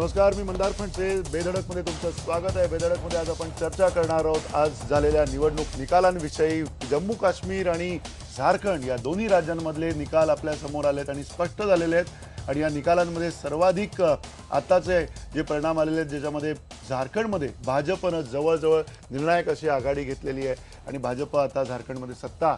नमस्कार, मी मंदार फणसे. बेधडकमध्ये तुमचं स्वागत आहे. बेधडकमध्ये आज आपण चर्चा करणार आहोत आज झालेल्या निवडणूक निकालांविषयी. जम्मू काश्मीर आणि झारखंड या दोन्ही राज्यांमधले निकाल आपल्या समोर आलेत आणि स्पष्ट झालेले आहेत. आणि या निकालांमध्ये सर्वाधिक आताचे जे परिणाम आलेले आहेत, ज्याच्यामध्ये झारखंडमध्ये भाजपनं जवळजवळ निर्णायक अशी आघाडी घेतलेली आहे आणि भाजप आता झारखंडमध्ये सत्ता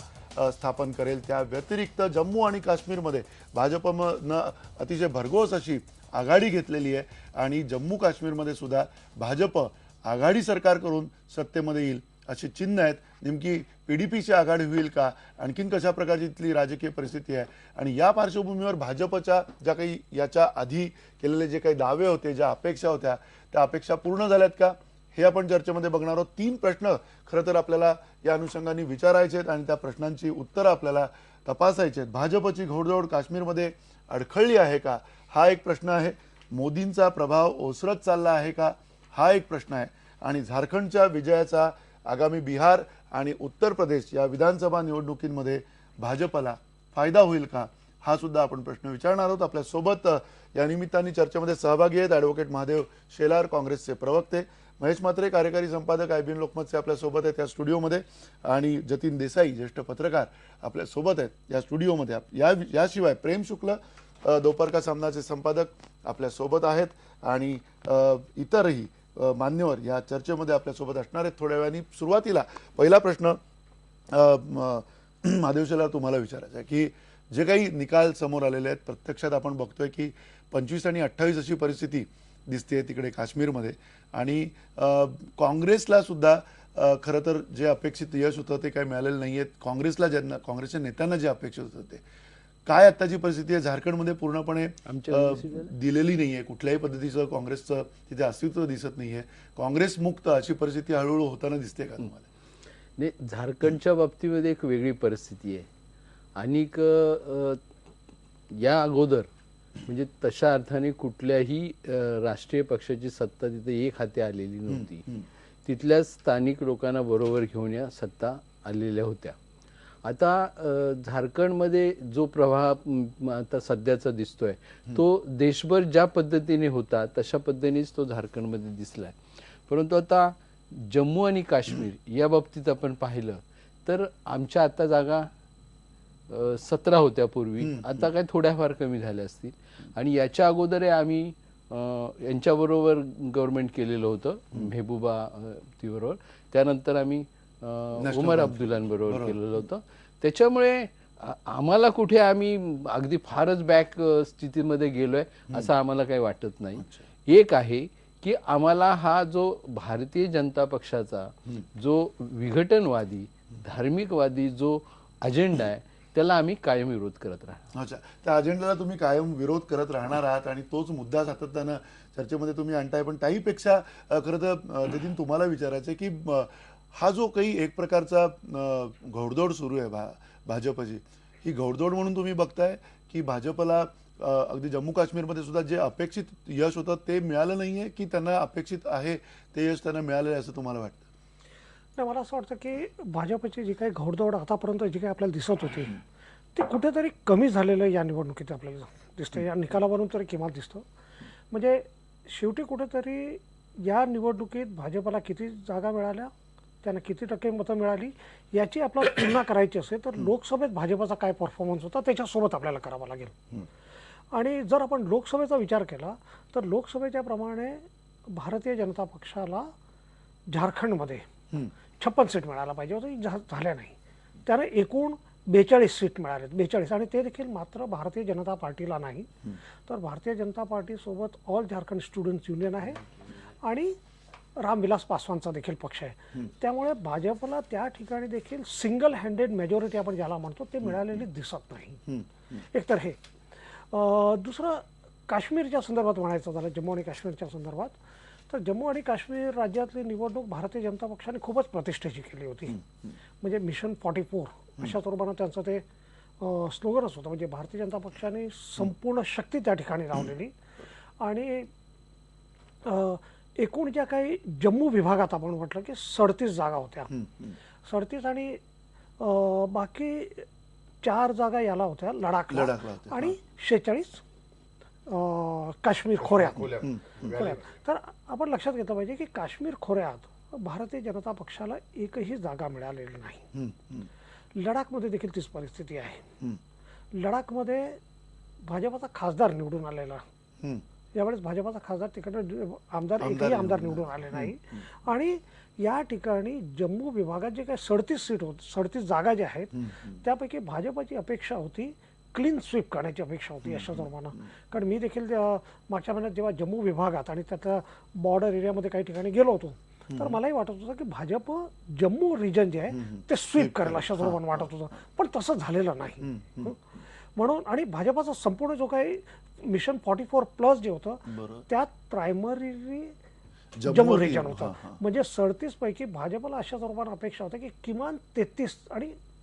स्थापन करेल. त्या व्यतिरिक्त जम्मू आणि काश्मीरमध्ये भाजपनं अतिशय भरघोस अशी आघाडी घेतलेली आहे आणि जम्मू काश्मीरमध्ये सुद्धा भाजप आघाडी सरकार करून सत्तेमध्ये येईल अशी चिन्ह आहेत. नेमकी PDPची आघाडी होईल का, आणखीन कशा प्रकारची इथली राजकीय परिस्थिती आहे आणि या पार्श्वभूमीवर भाजपच्या ज्या काही याच्या आधी केलेले जे काही दावे होते, ज्या अपेक्षा होत्या, त्या अपेक्षा पूर्ण झाल्यात का, हे आपण चर्चेमध्ये बघणार आहोत. 3 प्रश्न खरं तर आपल्याला या अनुषंगाने विचारायचे आहेत आणि त्या प्रश्नांची उत्तरं आपल्याला तपासायची आहेत. भाजपची घोडदौड काश्मीरमध्ये अडखळली आहे का, हा एक प्रश्न आहे. मोदींचा प्रभाव ओसरत चालला आहे का, हा एक प्रश्न आहे. आणि झारखंडच्या विजयाचा आगामी बिहार आणि उत्तर प्रदेश या विधानसभा निवडणुकींमध्ये भाजपला फायदा होईल का, हा सुद्धा आपण प्रश्न विचारणार आहोत. आपल्यासोबत या निमित्ताने चर्चेमध्ये सहभागी आहेत ॲडव्होकेट महादेव शेलार, काँग्रेसचे प्रवक्ते, महेश म्हात्रे, कार्यकारी संपादक IBN लोकमतचे आपल्यासोबत आहेत या स्टुडिओमध्ये, आणि जतीन देसाई, ज्येष्ठ पत्रकार, आपल्यासोबत आहेत या स्टुडिओमध्ये. याशिवाय प्रेम शुक्ल, दोपहर का सामनाचे संपादक, आपल्यासोबत आहेत आणि इतरही मान्यवर या चर्चेमध्ये आपल्यासोबत असणार आहेत थोड्या वेळाने. सुरुवातीला पहिला प्रश्न महादेव शेलार तुम्हाला विचारायचा आहे की जे काही निकाल समोर आलेले आहेत, प्रत्यक्षात आपण बघतोय की 25 आणि 28 अशी परिस्थिती दिसते तिकडे काश्मीरमध्ये आणि काँग्रेसला सुद्धा खरं तर जे अपेक्षित यश होतं ते काही मिळालेलं नाही आहे. काँग्रेसच्या नेत्यांना जे अपेक्षित होतं ते काय आत्ताची परिस्थिती आहे झारखंडमध्ये पूर्णपणे दिलेली नाही आहे. कुठल्याही पद्धतीचं काँग्रेसचं तिथे अस्तित्व दिसत नाही आहे. काँग्रेस मुक्त अशी परिस्थिती हळूहळू होताना दिसते का तुम्हाला? नाही, झारखंडच्या बाबतीमध्ये एक वेगळी परिस्थिती आहे. आणि या अगोदर म्हणजे तशा अर्थाने कुठल्याही राष्ट्रीय पक्षाची सत्ता तिथे एक हाती आलेली नव्हती. तिथल्या स्थानिक लोकांना बरोबर घेऊन या सत्ता आलेल्या होत्या. आता झारखंडमध्ये जो प्रवाह आता सध्याचा दिसतोय तो देशभर ज्या पद्धतीने होता तशा पद्धतीनेच तो झारखंडमध्ये दिसलाय. परंतु आता जम्मू आणि काश्मीर या बाबतीत आपण पाहिलं तर आमच्या आता जागा 17 होत्या पूर्वी, आता काय थोड्याफार कमी झाल्या असतील. आणि याच्या अगोदर आम्ही यांच्याबरोबर गव्हर्नमेंट केलेलं होतं, मेहबूबा बरोबर. त्यानंतर आम्ही उमर अब्दुल्लांबरोबर केलेलं होतं. त्याच्यामुळे आम्हाला कुठे आम्ही अगदी फारच बॅक स्थितीमध्ये गेलोय असं आम्हाला काही वाटत नाही. एक आहे की आम्हाला हा जो भारतीय जनता पक्षाचा जो विघटनवादी धार्मिकवादी जो अजेंडा आहे त्याला आम्ही कायम विरोध करत राहणार. अच्छा, त्या अजेंडाला तुम्ही कायम विरोध करत राहणार आहात आणि तोच मुद्दा सातत्यानं चर्चेमध्ये तुम्ही आणताय. पण त्याहीपेक्षा खरं तर जतीन तुम्हाला विचारायचं आहे की हा जो काही एक प्रकारचा घोडदौड सुरू आहे भाजपची, ही घोडदौड म्हणून तुम्ही बघताय की भाजपला अगदी जम्मू काश्मीरमध्ये सुद्धा जे अपेक्षित यश होतं ते मिळालं नाहीये की त्यांना अपेक्षित आहे ते यश त्यांना मिळालं आहे असं तुम्हाला वाटतं? नाही, मला असं वाटतं की भाजपची जी काही घोडदौड आतापर्यंत जी काही आपल्याला दिसत होती ते कुठेतरी कमी झालेलं या निवडणुकीत आपल्याला दिसतं. या निकालावरून तरी किमान दिसतं. म्हणजे शेवटी कुठेतरी या निवडणुकीत भाजपला किती जागा मिळाल्या, त्यांना किती टक्के मतं मिळाली याची आपल्याला तुलना करायची असेल तर लोकसभेत भाजपचा काय परफॉर्मन्स होता त्याच्यासोबत आपल्याला करावा लागेल. आणि जर आपण लोकसभेचा विचार केला तर लोकसभेच्या प्रमाणे भारतीय जनता पक्षाला झारखंडमध्ये 56 सीट मिळायला पाहिजे होतं, झाल्या नाही. त्याने एकूण 42 सीट मिळालेत, 42, आणि ते देखील मात्र भारतीय जनता पार्टीला नाही तर Bharatiya Janata पार्टीसोबत all Jharkhand students union आहे आणि रामविलास पासवानचा देखील पक्ष आहे. त्यामुळे भाजपला त्या ठिकाणी देखील सिंगल हँडेड मेजॉरिटी आपण ज्याला म्हणतो ते मिळालेली दिसत नाही. एकतर हे. दुसरं, काश्मीरच्या संदर्भात म्हणायचं झालं, जम्मू आणि काश्मीरच्या संदर्भात, तर जम्मू आणि काश्मीर राज्यातली निवडणूक भारतीय जनता पक्षाने खूपच प्रतिष्ठेची केली होती. म्हणजे मिशन 44 अशा स्वरूपानं त्यांचं ते स्लोगनच होतं. म्हणजे भारतीय जनता पक्षाने संपूर्ण शक्ती त्या ठिकाणी लावलेली. आणि एकूण ज्या काही जम्मू विभागात आपण म्हटलं की 37 जागा होत्या, 37, आणि बाकी 4 जागा याला होत्या लडाखला आणि 46 काश्मीर खोऱ्यात. तर आपण लक्षात घेतलं पाहिजे की काश्मीर खोऱ्यात भारतीय जनता पक्षाला एकही जागा मिळालेली नाही. लडाखमध्ये देखील तीच परिस्थिती आहे. लडाखमध्ये भाजपाचा खासदार निवडून आलेला, यावेळेस भाजपाचा खासदार तिकडे आमदार एकही आमदार निवडून आले नाही. आणि या ठिकाणी जम्मू विभागात जे काही 37 जागा ज्या आहेत त्यापैकी भाजपाची अपेक्षा होती क्लीन स्वीप करण्याची अपेक्षा होती अशा धर्मानं. कारण मी देखील मागच्या महिन्यात जेव्हा जम्मू विभागात आणि त्याच्या बॉर्डर एरियामध्ये काही ठिकाणी गेलो होतो तर मलाही वाटत होतं की भाजप जम्मू रिजन जे आहे ते स्वीप करेल अशा धर्मानं वाटत होतं, पण तसं झालेलं नाही. म्हणून आणि भाजपाचा संपूर्ण जो काही मिशन 44+ जे होतं त्यात प्रायमरी जम्मू रिजन होतं. म्हणजे 37 पैकी भाजपला अशा स्वरूपात अपेक्षा होत्या की किमान 33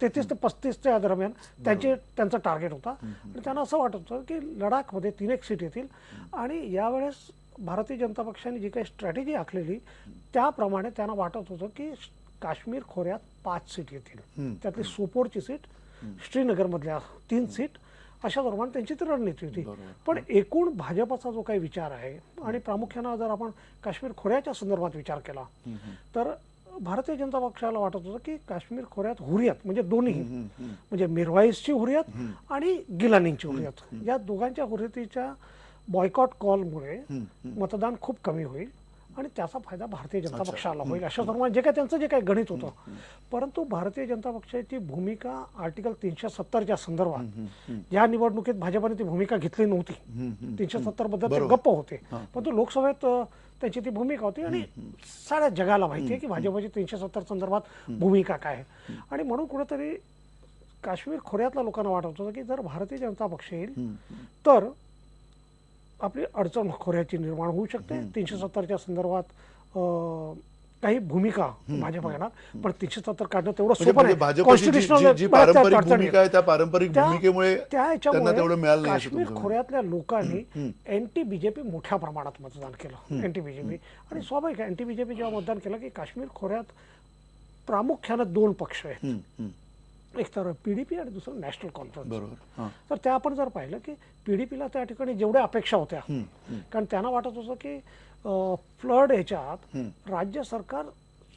ते 35च्या दरम्यान त्यांचं टार्गेट होता. आणि त्यांना असं वाटत होतं की लडाखमध्ये 3 सीट येतील. आणि यावेळेस भारतीय जनता पक्षाने जी काही स्ट्रॅटेजी आखलेली त्याप्रमाणे त्यांना वाटत होतं की काश्मीर खोऱ्यात 5 सीट येतील, त्यातली सोपोरची सीट, श्रीनगरमधल्या 3 सीट, अशा दरम्यान त्यांची ती रणनीती होती. पण एकूण भाजपचा जो काही विचार आहे आणि प्रामुख्यानं जर आपण काश्मीर खोऱ्याच्या संदर्भात विचार केला तर भारतीय जनता पक्षाला वाटत होतं की काश्मीर खोऱ्यात हुरियत म्हणजे दोन्ही म्हणजे मिरवाईजची हुरियत आणि गिलानींची हुरियत या दोघांच्या हुरियतीच्या बॉयकॉट कॉलमुळे मतदान खूप कमी होईल आणि त्याचा फायदा भारतीय जनता पक्षाला होईल अशा दरम्यान जे काही त्यांचं जे काही गणित होतं. परंतु भारतीय जनता पक्षाची भूमिका आर्टिकल 370च्या संदर्भात या निवडणुकीत भाजपने ती भूमिका घेतली नव्हती. 370 बद्दल ते गप्प होते, परंतु लोकसभेत त्याची ती भूमिका होती आणि साऱ्या जगाला माहिती आहे की भाजपची 370 संदर्भात भूमिका काय आहे. आणि म्हणून कुठेतरी काश्मीर खोऱ्यातल्या लोकांना वाटत होतं की जर भारतीय जनता पक्ष येईल तर आपली अडचण खोऱ्याची निर्माण होऊ शकते. 370च्या संदर्भात काही भूमिका भाजप घेणार, पण 370 काढणं तेवढं सोपं नाही. भाजपची जी पारंपरिक भूमिका आहे त्या पारंपरिक भूमिकेमुळे त्यांना तेवढं मिळालं नाही. काश्मीर खोऱ्यातल्या लोकांनी एंटी बीजेपी मोठ्या प्रमाणात मतदान केलं. एंटी बीजेपी आणि स्वाभाविक एंटी बीजेपी जेव्हा मतदान केलं की काश्मीर खोऱ्यात प्रामुख्यानं 2 पक्ष आहेत, एक तर पीडीपी आणि दुसरं नॅशनल कॉन्फरन्स. तर त्या आपण जर पाहिलं की पीडीपीला त्या ठिकाणी जेवढ्या अपेक्षा होत्या, कारण त्यांना वाटत होतं की फ्लड ह्याच्यात राज्य सरकार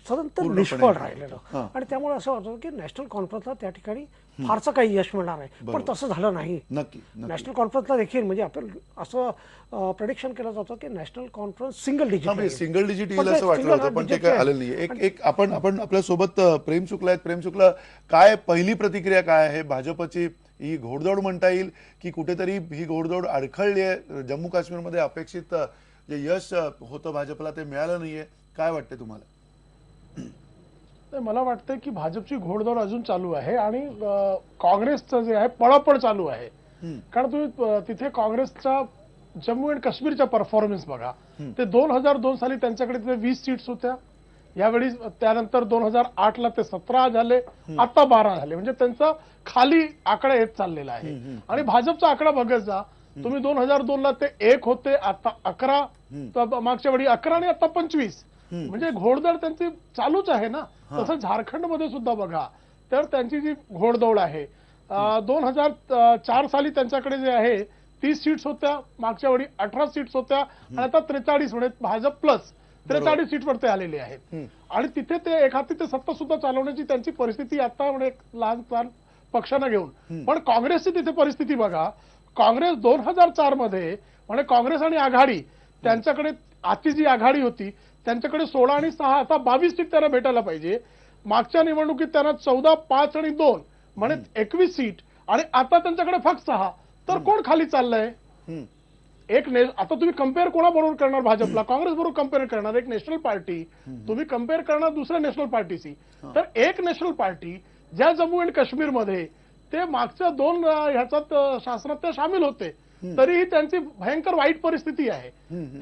सदंतर निष्फळ राहिलेलं आणि त्यामुळे असं वाटतं की नॅशनल कॉन्फरन्सला त्या ठिकाणी फारसं काही यश मिळणार नाही. पण तसं झालं नाही. नॅशनल कॉन्फरन्सला देखील म्हणजे आपण असं प्रेडिक्शन केलं जातं की नॅशनल कॉन्फरन्स सिंगल डिजिट येईल असं वाटलं होतं, पण ते काय आलं नाही. एक आपण आपल्या सोबत प्रेम शुक्ला आहेत. प्रेम शुक्ला, काय पहिली प्रतिक्रिया काय आहे? भाजपची ही घोडदौड म्हणता येईल की कुठेतरी ही घोडदौड अडखळली आहे? जम्मू काश्मीरमध्ये अपेक्षित जे यश होतं भाजपला ते मिळालं नाहीये, काय वाटतं तुम्हाला? मला वाटतं की भाजपची घोडदौड अजून चालू आहे आणि काँग्रेसचं जे आहे पळापळ चालू आहे. कारण तुम्ही तिथे काँग्रेसचा जम्मू अँड काश्मीरचा परफॉर्मन्स बघा. ते 2002 साली त्यांच्याकडे तिथे 20 सीट्स होत्या, यावेळी त्यानंतर 2008ला ते 17 झाले, आता 12 झाले. म्हणजे त्यांचा खाली आकडा येत चाललेला आहे. आणि भाजपचा आकडा बघत जा, तुम्ही 2002ला ते 1 होते, आता 11, मागच्या वेळी 11 आणि आता 25. म्हणजे घोडदौड त्यांची चालूच आहे ना. तसं झारखंडमध्ये सुद्धा बघा तर त्यांची जी घोडदौड आहे 2004 साली त्यांच्याकडे जे आहे 30 सीट्स होत्या, मागच्या वेळी 18 सीट्स होत्या आणि आता 43 म्हणजे भाजप प्लस 43 सीटवर ते आलेले आहेत. आणि तिथे ते एक हाती ते सत्ता सुद्धा चालवण्याची त्यांची परिस्थिती आता म्हणजे लहान पक्षांना घेऊन. पण काँग्रेसची तिथे परिस्थिती बघा. काँग्रेस 2004 मध्ये म्हणजे काँग्रेस आणि आघाडी त्यांच्याकडे आजची जी आघाडी होती त्यांच्याकडे 16 आणि 6 आता 22 सीट त्यांना भेटायला पाहिजे. मागच्या निवडणुकीत त्यांना 14, 5 आणि 2 म्हणजे 21 सीट आणि आता त्यांच्याकडे फक्त 6. तर कोण खाली चाललंय? आता तुम्ही कम्पेअर कोणाबरोबर करणार? भाजपला काँग्रेस बरोबर कम्पेअर करणार, एक नॅशनल पार्टी तुम्ही कम्पेअर करणार दुसऱ्या नॅशनल पार्टीशी. तर एक नॅशनल पार्टी ज्या जम्मू अँड काश्मीरमध्ये ते मागच्या 2 ह्याच्यात शासनात ते सामील होते, तरीही त्यांची भयंकर वाईट परिस्थिती आहे.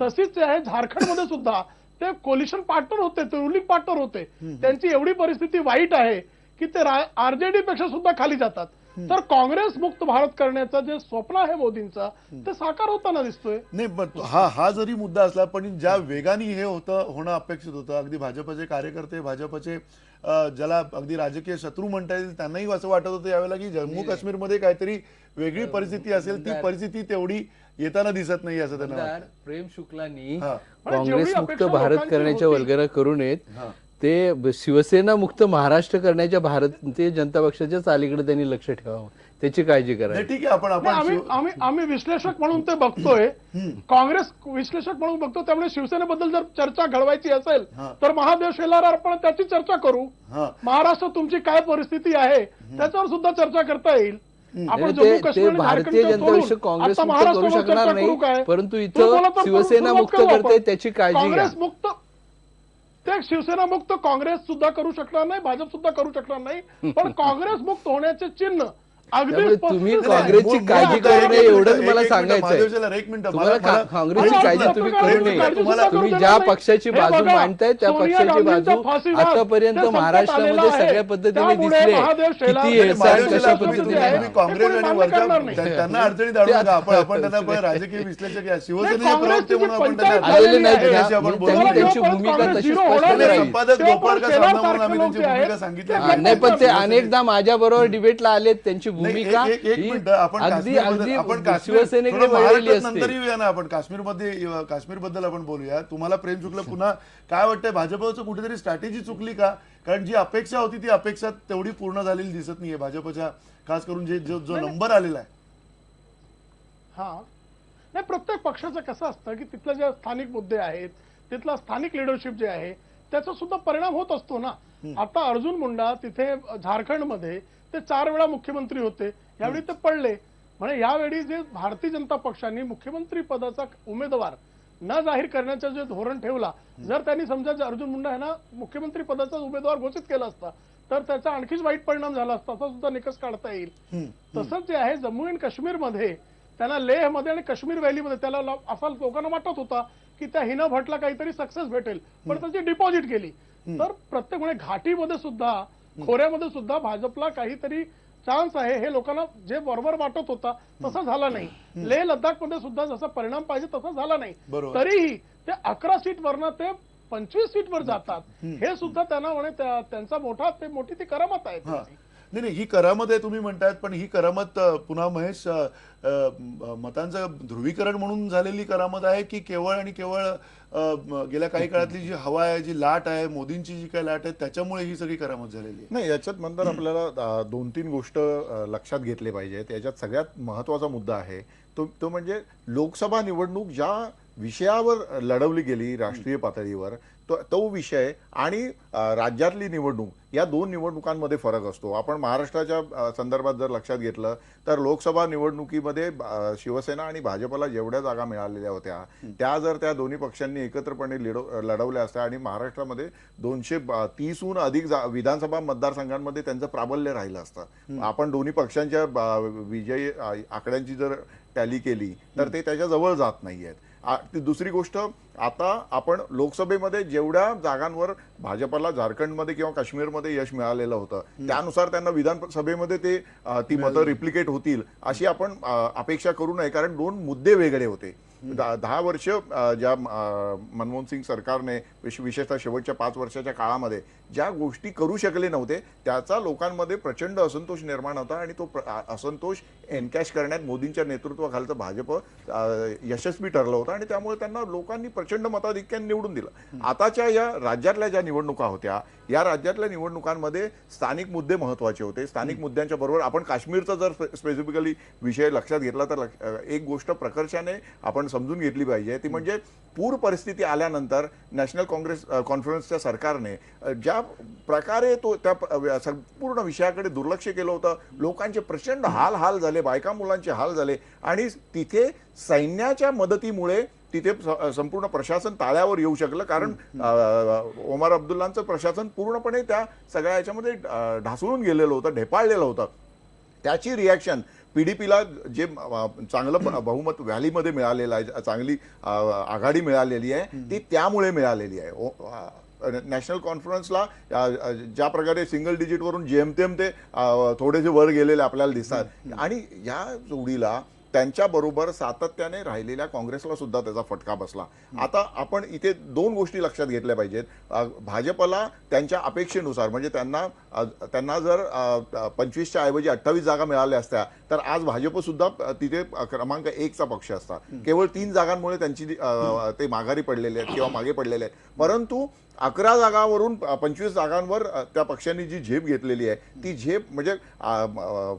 तशीच आहे झारखंडमध्ये सुद्धा ते कोलिशन पार्टनर होते, ते रुलिंग पार्टनर होते, त्यांची एवढी परिस्थिती वाईट आहे की ते आरजेडी पेक्षा सुद्धा खाली जातात. तर काँग्रेस मुक्त भारत करण्याचं जे स्वप्न आहे मोदींचं ते साकार होताना दिसतोय. नाही, पण हा जरी मुद्दा असला पण ज्या वेगाने हे होणं अपेक्षित होतं, अगदी भाजपचे कार्यकर्ते, भाजपचे ज्याला अगदी राजकीय शत्रू म्हणता येईल त्यांनाही असं वाटत होतं यावेळेला की जम्मू काश्मीरमध्ये काहीतरी वेगळी परिस्थिती असेल, ती परिस्थिती तेवढी येताना दिसत नाही असं त्यांना आमदार प्रेम शुक्लांनी हा. काँग्रेस जेवढी मुक्त अपेक्षा भारत लोकांची करण्याच्या होती, वल्गना करू नयेत. हा. ते शिवसेना मुक्त महाराष्ट्र करण्याच्या भारतीय जनता पक्षाच्याच अलीकडे त्यांनी लक्ष ठेवावं, त्याची काळजी नाही, करावी. ठीक आहे आपण नाही, आपण आम्ही शिव- आम्ही आम्ही विश्लेषक म्हणून ते बघतोय. काँग्रेस विश्लेषक म्हणून बघतो. त्यामुळे शिवसेनेबद्दल जर चर्चा घडवायची असेल हा. तर महादेव शेलार आपण त्याची चर्चा करू. हा. महाराष्ट्र तुमची काय परिस्थिती आहे त्याच्यावर सुद्धा चर्चा करता येईल. आपण नाही, जम्मू ते काश्मीर आणि भारतीय झारखंडचं जनता सोडून पक्ष काँग्रेस आता मुक्त करू महाराष्ट्रावर शकणार चर्चा नाही, करू काय? परंतु तुम्ही इथं बोला तर शिवसेना सुरुवात मुक्त करू करते आपण. त्याची काळजी घ्या. काँग्रेस मुक्त ते शिवसेना मुक्त काँग्रेस सुद्धा करू शकणार नाही, भाजप सुद्धा करू शकणार नाही. पण काँग्रेस मुक्त होण्याचे चिन्ह अगदी त्यामुळे स्पष्ट तुम्ही झाले. काँग्रेसची काळजी करू नये एवढंच मला सांगायचंय. एक मिनिट तुम्हाला काँग्रेसची काळजी तुम्ही करू नये. तुम्ही ज्या पक्षाची बाजू मांडताय त्या पक्षाची बाजू आतापर्यंत महाराष्ट्रामध्ये सगळ्या पद्धतीने दिसले. किती हेळसांड कशा पद्धतीने आहे. काँग्रेस आणि वरच्या त्यांना अडचणीत आणू नका. आपण त्यांना पण राजकीय विश्लेषक या शिवसेनेचे प्रवक्ते म्हणून आपण त्यांना आलेले नाहीत ना, त्याच्याशी आपण मग बोलू. त्यांनी त्यांची भूमिका तशी स्पष्ट करावी. संपादक गोपाळ का सामना म्हणून आम्ही त्यांची भूमिका सांगितली. नाही, पण ते अनेकदा माझ्या बरोबर डिबेटला आले. त्यांची नाही, भूमिका एक ही मिनिट आपण अगदी काश्मीरमध्ये- आपण अगदी काश्मीर- शिवसेनेकडे थोडं वळलेली महाराष्ट्रात असते. नंतर येऊया ना आपण काश्मीरबद्दल आपण बोलूया. तुम्हाला प्रेम शुक्ला पुन्हा काय वाटतंय, भाजपचं कुठेतरी स्ट्रॅटेजी चुकली का? कारण जी अपेक्षा होती ती अपेक्षा तेवढी पूर्ण झालेली दिसत नाहीये भाजपच्या, खास करून जो नंबर आलेला आहे. हा नाही, प्रत्येक पक्षाचं कसं असतं की तिथले जे स्थानिक मुद्दे आहेत, तिथला स्थानिक लिडरशिप जे आहे त्याचा सुद्धा परिणाम होत असतो ना. आता अर्जुन मुंडा तिथे झारखंडमध्ये ते 4 वेळा मुख्यमंत्री होते, यावेळी ते पडले. म्हणजे यावेळी जे भारतीय जनता पक्षाने मुख्यमंत्री पदाचा उमेदवार न जाहीर करण्याचं जे धोरण ठेवला, जर त्यांनी समजा अर्जुन मुंडा यांना मुख्यमंत्री पदाचा उमेदवार घोषित केला असता तर त्याचा आणखीच वाईट परिणाम झाला असता, असा सुद्धा निकष काढता येईल. तसंच जे आहे जम्मू अँड काश्मीरमध्ये त्यांना लेहमध्ये आणि काश्मीर व्हॅलीमध्ये त्याला असा लोकांना वाटत होता की त्या हिना भटला काहीतरी सक्सेस भेटेल, पण त्याची डिपॉझिट केली. तर प्रत्येक म्हणजे घाटीमध्ये सुद्धा खोऱ्यामध्ये सुद्धा भाजपला काहीतरी चान्स आहे हे लोकांना जे बरोबर वाटत होता तसा झाला नाही. लेह लडाख मध्ये सुद्धा जसा परिणाम पाहिजे तसा झाला नाही. बरोबर. तरीही ते 11 सीटवरनं ते 25 सीटवर जातात, हे सुद्धा त्यांना म्हणे त्यांचा मोठी ती करामत आहे. हा. नाही, ही करामत आहे तुम्ही म्हणतायत, पण ही करामत पुन्हा महेश मतांचं ध्रुवीकरण म्हणून झालेली करामत आहे की केवळ आणि केवळ गेल्या काही काळातली जी हवा आहे, जी लाट आहे, मोदींची जी काही लाट आहे, त्याच्यामुळे ही सगळी करामत झालेली आहे? नाही, याच्यात नंतर आपल्याला 2-3 गोष्ट लक्षात घेतले पाहिजेत. याच्यात सगळ्यात महत्वाचा मुद्दा आहे तो म्हणजे लोकसभा निवडणूक ज्या विषयावर लढवली गेली राष्ट्रीय पातळीवर तो विषय आणि राज्यातली निवडणूक या 2 निवडणुकांमध्ये फरक असतो. आपण महाराष्ट्राच्या संदर्भात जर लक्षात घेतलं तर लोकसभा निवडणुकीमध्ये शिवसेना आणि भाजपला जेवढ्या जागा मिळालेल्या होत्या त्या जर त्या दोन्ही पक्षांनी एकत्रपणे लढवल्या असत्या आणि महाराष्ट्रामध्ये 230हून अधिक विधानसभा मतदारसंघांमध्ये त्यांचं प्राबल्य राहिलं असतं. आपण दोन्ही पक्षांच्या विजयी आकड्यांची जर टॅली केली तर ते त्याच्या जवळ जात नाहीयेत. दुसरी गोष्ट, आता आपण लोकसभेमध्ये जेवढ्या जागांवर भाजपला झारखंडमध्ये किंवा काश्मीरमध्ये यश मिळालेलं होतं त्यानुसार त्यांना विधानसभेमध्ये ती मतं रिप्लिकेट होतील अशी आपण अपेक्षा करू नये, कारण 2 मुद्दे वेगळे होते. 10 वर्ष ज्या मनमोहन सिंग सरकारने विशेषतः शेवटच्या 5 वर्षाच्या काळामध्ये ज्या गोष्टी करू शकले नव्हते त्याचा लोकांमध्ये प्रचंड असंतोष निर्माण होता आणि तो असंतोष एनकॅश करण्यात मोदींच्या नेतृत्वाखालचं भाजप यशस्वी ठरलं होतं आणि त्यामुळे त्यांना लोकांनी प्रचंड मताधिक्याने निवडून दिलं. आताच्या या राज्यातल्या ज्या निवडणुका होत्या या राज्यातल्या निवडणुकांमध्ये स्थानिक मुद्दे महत्वाचे होते. स्थानिक मुद्द्यांच्या बरोबर आपण काश्मीरचा जर स्पेसिफिकली विषय लक्षात घेतला तर एक गोष्ट प्रकर्षाने आपण समजून घेतली पाहिजे, ती म्हणजे पूर परिस्थिती आल्यानंतर नॅशनल काँग्रेस कॉन्फरन्सच्या सरकारने ज्या प्रकारे त्या संपूर्ण विषयाकडे दुर्लक्ष केलं होतं, लोकांचे प्रचंड हाल झाले, बायका मुलांचे हाल झाले आणि तिथे सैन्याच्या मदतीमुळे तिथे संपूर्ण प्रशासन ताळ्यावर येऊ शकलं, कारण ओमर अब्दुल्लांचं प्रशासन पूर्णपणे त्या सगळ्या याच्यामध्ये ढासळून गेलेलं होतं, ढेपाळलेलं होतं. त्याची रिॲक्शन पीडीपीला जे चांगलं बहुमत व्हॅलीमध्ये मिळालेलं आहे, चांगली आघाडी मिळालेली आहे ती त्यामुळे मिळालेली आहे. नॅशनल कॉन्फरन्सला ज्या प्रकारे सिंगल डिजिटवरून जेमतेम ते थोडेसे वर गेलेले आपल्याला दिसतात आणि या जोडीला त्यांच्याबरोबर सातत्याने राहिलेल्या काँग्रेसला सुद्धा त्याचा फटका बसला. आता आपण इथे दोन गोष्टी लक्षात घेतल्या पाहिजेत. भाजपला त्यांच्या अपेक्षेनुसार म्हणजे त्यांना जर 25च्या ऐवजी 28 जागा मिळाल्या असत्या तर आज भाजप सुद्धा तिथे क्रमांक 1चा पक्ष असता. केवळ 3 जागांमुळे त्यांची ते माघारी पडलेले आहेत किंवा मागे पडलेले आहेत. परंतु 11 जागांवरून 25 जागांवर त्या पक्षांनी जी झेप घेतलेली आहे ती झेप म्हणजे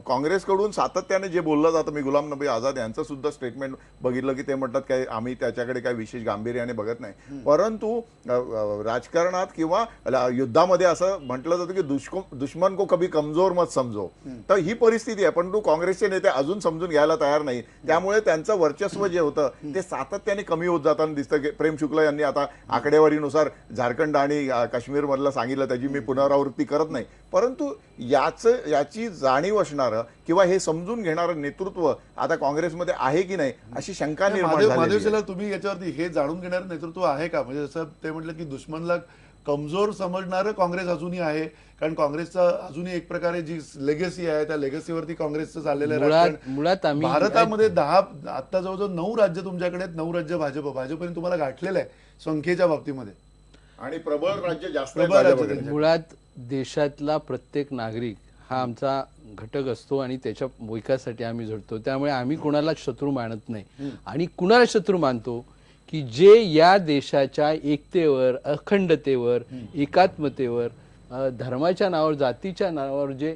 काँग्रेसकडून सातत्याने जे बोललं जातं, मी गुलाम नबी आझाद यांचं सुद्धा स्टेटमेंट बघितलं की ते म्हणतात काय आम्ही त्याच्याकडे काही विशेष गांभीर्याने बघत नाही. परंतु राजकारणात किंवा युद्धामध्ये असं म्हटलं जातं की दुश्मन को कभी कमजोर मत समजो. तर ही परिस्थिती आहे. परंतु काँग्रेसचे नेते अजून समजून घ्यायला तयार नाही. त्यामुळे त्यांचं वर्चस्व जे होतं ते सातत्याने कमी होत जाताना दिसतं. की प्रेम शुक्ला यांनी आता आकडेवारीनुसार झारखंड आणि काश्मीर मधलं सांगितलं, त्याची मी पुनरावृत्ती करत नाही. परंतु याची जाणीव असणारं किंवा हे समजून घेणारं नेतृत्व आता काँग्रेसमध्ये आहे की नाही अशी शंका निर्माण झाली. महादेव, तुम्ही याच्यावरती हे जाणून घेणारं नेतृत्व आहे का? म्हणजे जसं ते म्हटलं की दुश्मनला कमजोर समजणारं काँग्रेस अजूनही आहे, कारण काँग्रेसचा अजूनही एक प्रकारे जी लेगसी आहे त्या लेगसीवरती काँग्रेसचं चाललेलं आहे. मुळात आम्ही भारतामध्ये 10 आता जवळजवळ 9 राज्य तुमच्याकडे आहेत, 9 राज्य भाजपने तुम्हाला गाठलेलं आहे संख्येच्या बाबतीमध्ये आणि प्रबळ राज्य जास्त प्रबळ राज्य त्यांच्याकडे. मुळात देशातला प्रत्येक नागरिक हा आमचा घटक असतो आणि त्याच्या विकासासाठी आम्ही झटतो. त्यामुळे आम्ही कुणाला शत्रू मानत नाही. आणि कुणाला शत्रू मानतो की जे या देशाच्या एकतेवर, अखंडतेवर, एकात्मतेवर, धर्माच्या नावावर, जातीच्या नावावर जे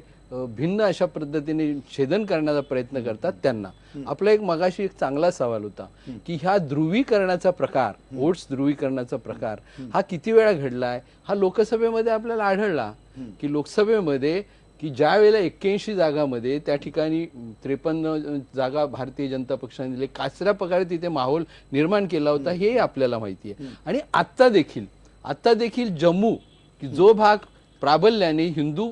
भिन्न अशा पद्धतीने छेदन करण्याचा प्रयत्न करतात त्यांना. आपला एक मगाशी एक चांगला सवाल होता की ह्या ध्रुवीकरणाचा प्रकार, वोट्स ध्रुवीकरणाचा प्रकार हा किती वेळा घडलाय? हा लोकसभेमध्ये आपल्याला आढळला की लोकसभेमध्ये की ज्या वेळेला 81 जागामध्ये त्या ठिकाणी 53 जागा भारतीय जनता पक्षाने दिले, काचऱ्या प्रकारे तिथे माहोल निर्माण केला होता हे आपल्याला माहिती आहे. आणि आता देखील जम्मू की जो भाग प्राबल्याने हिंदू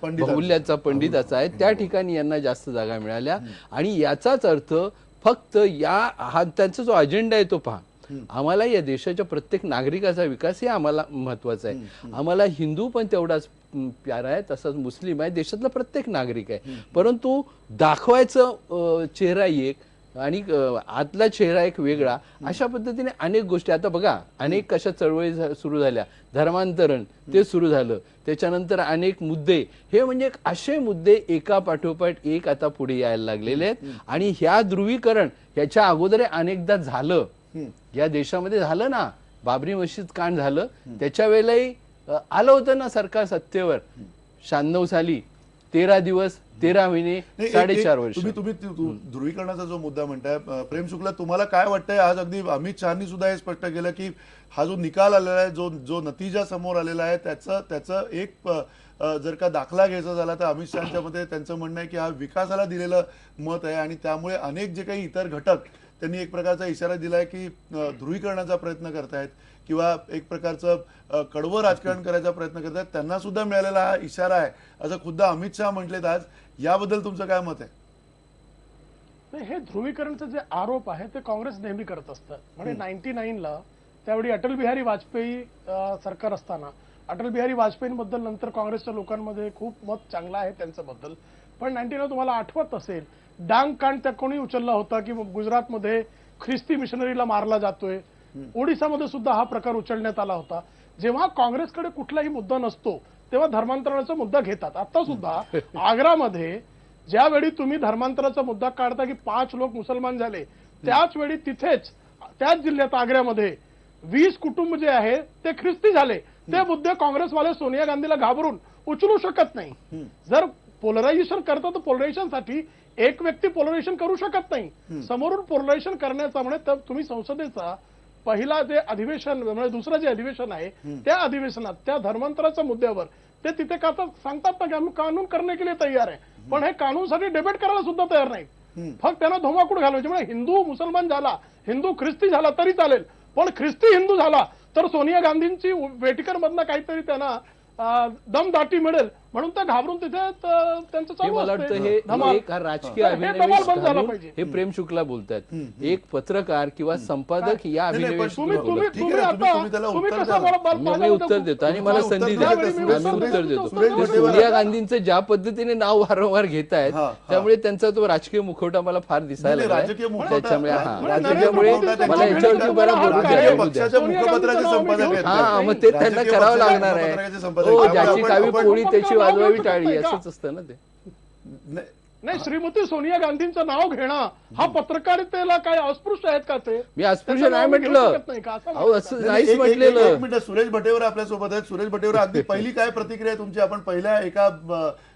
बहुल्याचा पंडिताचा आहे त्या ठिकाणी यांना जास्त जागा मिळाल्या. आणि याचाच अर्थ फक्त हा त्यांचा जो अजेंडा आहे तो पहा. आम्हाला या देशाच्या प्रत्येक नागरिकाचा विकास हे आम्हाला महत्वाचा आहे. आम्हाला हिंदू पण तेवढाच प्यारा आहे, तसाच मुस्लिम आहे, देशातला प्रत्येक नागरिक आहे. परंतु दाखवायचं चेहरा एक आणि आतला चेहरा एक वेगळा, अशा पद्धतीने अनेक गोष्टी. आता बघा अनेक कशा चळवळी सुरू झाल्या, धर्मांतरण ते सुरू झालं, त्याच्यानंतर अनेक मुद्दे, हे म्हणजे असे मुद्दे एका पाठोपाठ एक आता पुढे यायला लागलेले आहेत. आणि ह्या ध्रुवीकरण ह्याच्या अगोदर अनेकदा झालं, या देशामध्ये झालं ना, बाबरी मशीद कांड झालं, त्याच्या वेळेलाही आलं होतं ना सरकार सत्तेवर 96 साली, 13 दिवस 13 महिने 4.5 वर्ष. तुम्ही ध्रुवीकरणाचा जो मुद्दा म्हणताय, प्रेम शुक्ला, तुम्हाला काय वाटतंय? आज अगदी अमित शहानी सुद्धा हे स्पष्ट केलं की हा जो निकाल आलेला आहे, जो नतीजा समोर आलेला आहे, त्याचं एक जर का दाखला घ्यायचा झाला तर अमित शहाच्या मध्ये त्यांचं म्हणणं आहे की हा विकासाला दिलेलं मत आहे. आणि त्यामुळे अनेक जे काही इतर घटक त्यांनी एक प्रकारचा इशारा दिलाय की ध्रुवीकरणाचा प्रयत्न करतायत किंवा एक प्रकारचं कडवं राजकारण करायचा प्रयत्न करतायत, त्यांना सुद्धा मिळालेला हा इशारा आहे असं खुद्द अमित शहा म्हटलेत आज. याबद्दल तुमचं काय मत आहे? नाही, हे ध्रुवीकरणचे जे आरोप आहे ते काँग्रेस नेहमी करत असतं. म्हणजे 99ला त्यावेळी अटल बिहारी वाजपेयी सरकार असताना अटल बिहारी वाजपेयींबद्दल नंतर काँग्रेसच्या लोकांमध्ये खूप मत चांगलं आहे त्यांच्याबद्दल. पण 99ला तुम्हाला आठवत असेल डांग कांड त्या कोणी उचलला होता की गुजरातमध्ये ख्रिस्ती मिशनरीला मारला जातोय, ओडिसामध्ये सुद्धा हा प्रकार उचलण्यात आला होता. जेव्हा काँग्रेसकडे कुठलाही मुद्दा नसतो तेव्हा धर्मांतरणाचा मुद्दा घेतात. आता सुद्धा आग्रामध्ये ज्यावेळी तुम्ही धर्मांतराचा मुद्दा काढता की 5 लोक मुसलमान झाले, त्याच वेळी तिथेच त्याच जिल्ह्यात आग्र्यामध्ये 20 कुटुंब जे आहे ते ख्रिस्ती झाले. ते मुद्दे काँग्रेसवाले सोनिया गांधीला घाबरून उचलू शकत नाही. जर पोलरायझेशन करता तर पोलरायझेशनसाठी एक व्यक्ती पोलरायझेशन करू शकत नाही. समोरून पोलरायझेशन करण्याचा म्हणजे तुम्ही संसदेचा पहिला जे अधिवेशन म्हणजे दुसरं जे अधिवेशन आहे त्या अधिवेशनात त्या धर्मांतराच्या मुद्द्यावर ते तिथे का सांगतात ना की आम्ही कानून करणे के लिए तयार आहे, पण हे कानूनसाठी डिबेट करायला सुद्धा तयार नाहीत. फक्त त्यांना धोमाकूळ घालवायचे. म्हणजे हिंदू मुसलमान झाला, हिंदू ख्रिस्ती झाला तरी चालेल, पण ख्रिस्ती हिंदू झाला तर सोनिया गांधींची वेटिकर मधनं काहीतरी त्यांना दमदाटी मिळेल म्हणून त्या घाबरून तिथे त्यांचं हे चालू मला वाटतं असते हे धमाल. एक राजकीय हे धमाल अभिनिवेश बंद झाला घालून पाहिजे. हे प्रेम शुक्ला बोलतायत. एक पत्रकार किंवा संपादक या नाही, पण अभिनिवेश तुम्ही ठीक तुम्ही आहे तुम्ही ना, आता तुम्ही त्याला तुम्ही उत्तर कसं द्या ना. मला मी उत्तर देतो आणि मला उत्तर संधी द्या. द्या. सुरेश- आम्ही उत्तर देतो. सुरेश ते भटेवर- सोनिया गांधींचं ज्या पद्धतीने नाव वारंवार घेत आहेत त्यामुळे त्यांचा तो राजकीय मुखवटा मला फार दिसायला नाही, लागलाय. राजकीय मुखवटा- त्याच्यामुळे राजकीय त्याच्यामुळे मुखवटा मला त्यांच्या याच्यावरती बरा राजकीय बोलू द्या. पक्षाच्या मुखपत्राचे संपादक आहेत. हा मग ते त्यांना राजकीय करावं पक्षाच्या लागणार आहे. मुखपत्राचे संपादक हो, आहेत. ज्याची आपण- कावी आपण- पोळी त्याची नाव वाजवावी घेऊ टाळी शकत नाही असंच असतं ना ते. नाही, नाही, श्रीमती सोनिया गांधींचं नाव घेणं हा पत्रकारितेला काय अस्पृश्य आहेत का ते? मी अस्पृश्य त्याचं नाही नाव मी घेऊ म्हटलं. शकत नाही का? असं अहो असं नाही, नाहीच एक म्हटलेलं. मिनिट, सुरेश भटेवर आपल्यासोबत आहेत. सुरेश भटेवर, अगदी पहिली काय प्रतिक्रिया आहे तुमची? आपण पहिल्या एका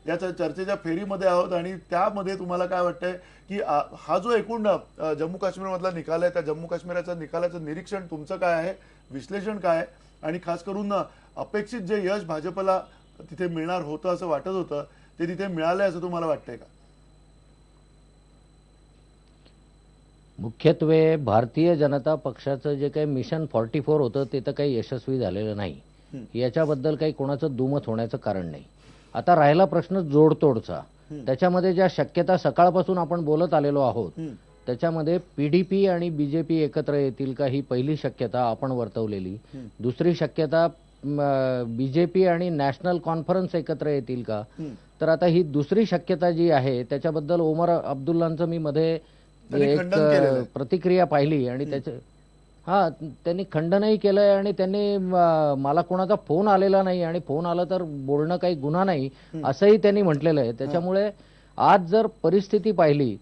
या चर्चेच्या फेरीमध्ये आहोत आणि त्यामध्ये तुम्हाला काय वाटतंय की हा जो एकूण जम्मू काश्मीर मधला निकाल आहे, त्या जम्मू काश्मीरच्या निकालाचं निरीक्षण तुमचं काय आहे, विश्लेषण काय आहे, आणि खास करून अपेक्षित जे यश भाजपला तिथे मिळणार होतं असं वाटत होतं ते तिथे मिळालंय असं तुम्हाला वाटतंय का? मुख्यत्वे भारतीय जनता पक्षाचं जे काही मिशन 44 होतं ते तर काही यशस्वी झालेलं नाही. याच्याबद्दल काही कोणाचं दुमत होण्याचं कारण नाही. आता राहिला प्रश्न जोडतोडचा. त्याच्यामध्ये ज्या शक्यता सकाळपासून आपण बोलत आलेलो आहोत त्याच्यामध्ये पीडीपी आणि बीजेपी एकत्र येतील का ही पहिली शक्यता आपण वर्तवलेली. दुसरी शक्यता बीजेपी आणि नॅशनल कॉन्फरन्स एकत्र येतील का. तर आता ही दुसरी शक्यता जी आहे त्याच्याबद्दल ओमर अब्दुल्लांचं मी मध्ये एक प्रतिक्रिया पाहिली आणि त्यांनी खंडनही केलंय आणि त्यांनी मला कोणाचा फोन आलेला नाही आणि फोन आला तर बोलणं काही गुन्हा नाही असंही त्यांनी म्हटलेलं आहे. त्याच्यामुळे आज जर परिस्थिती पाहिली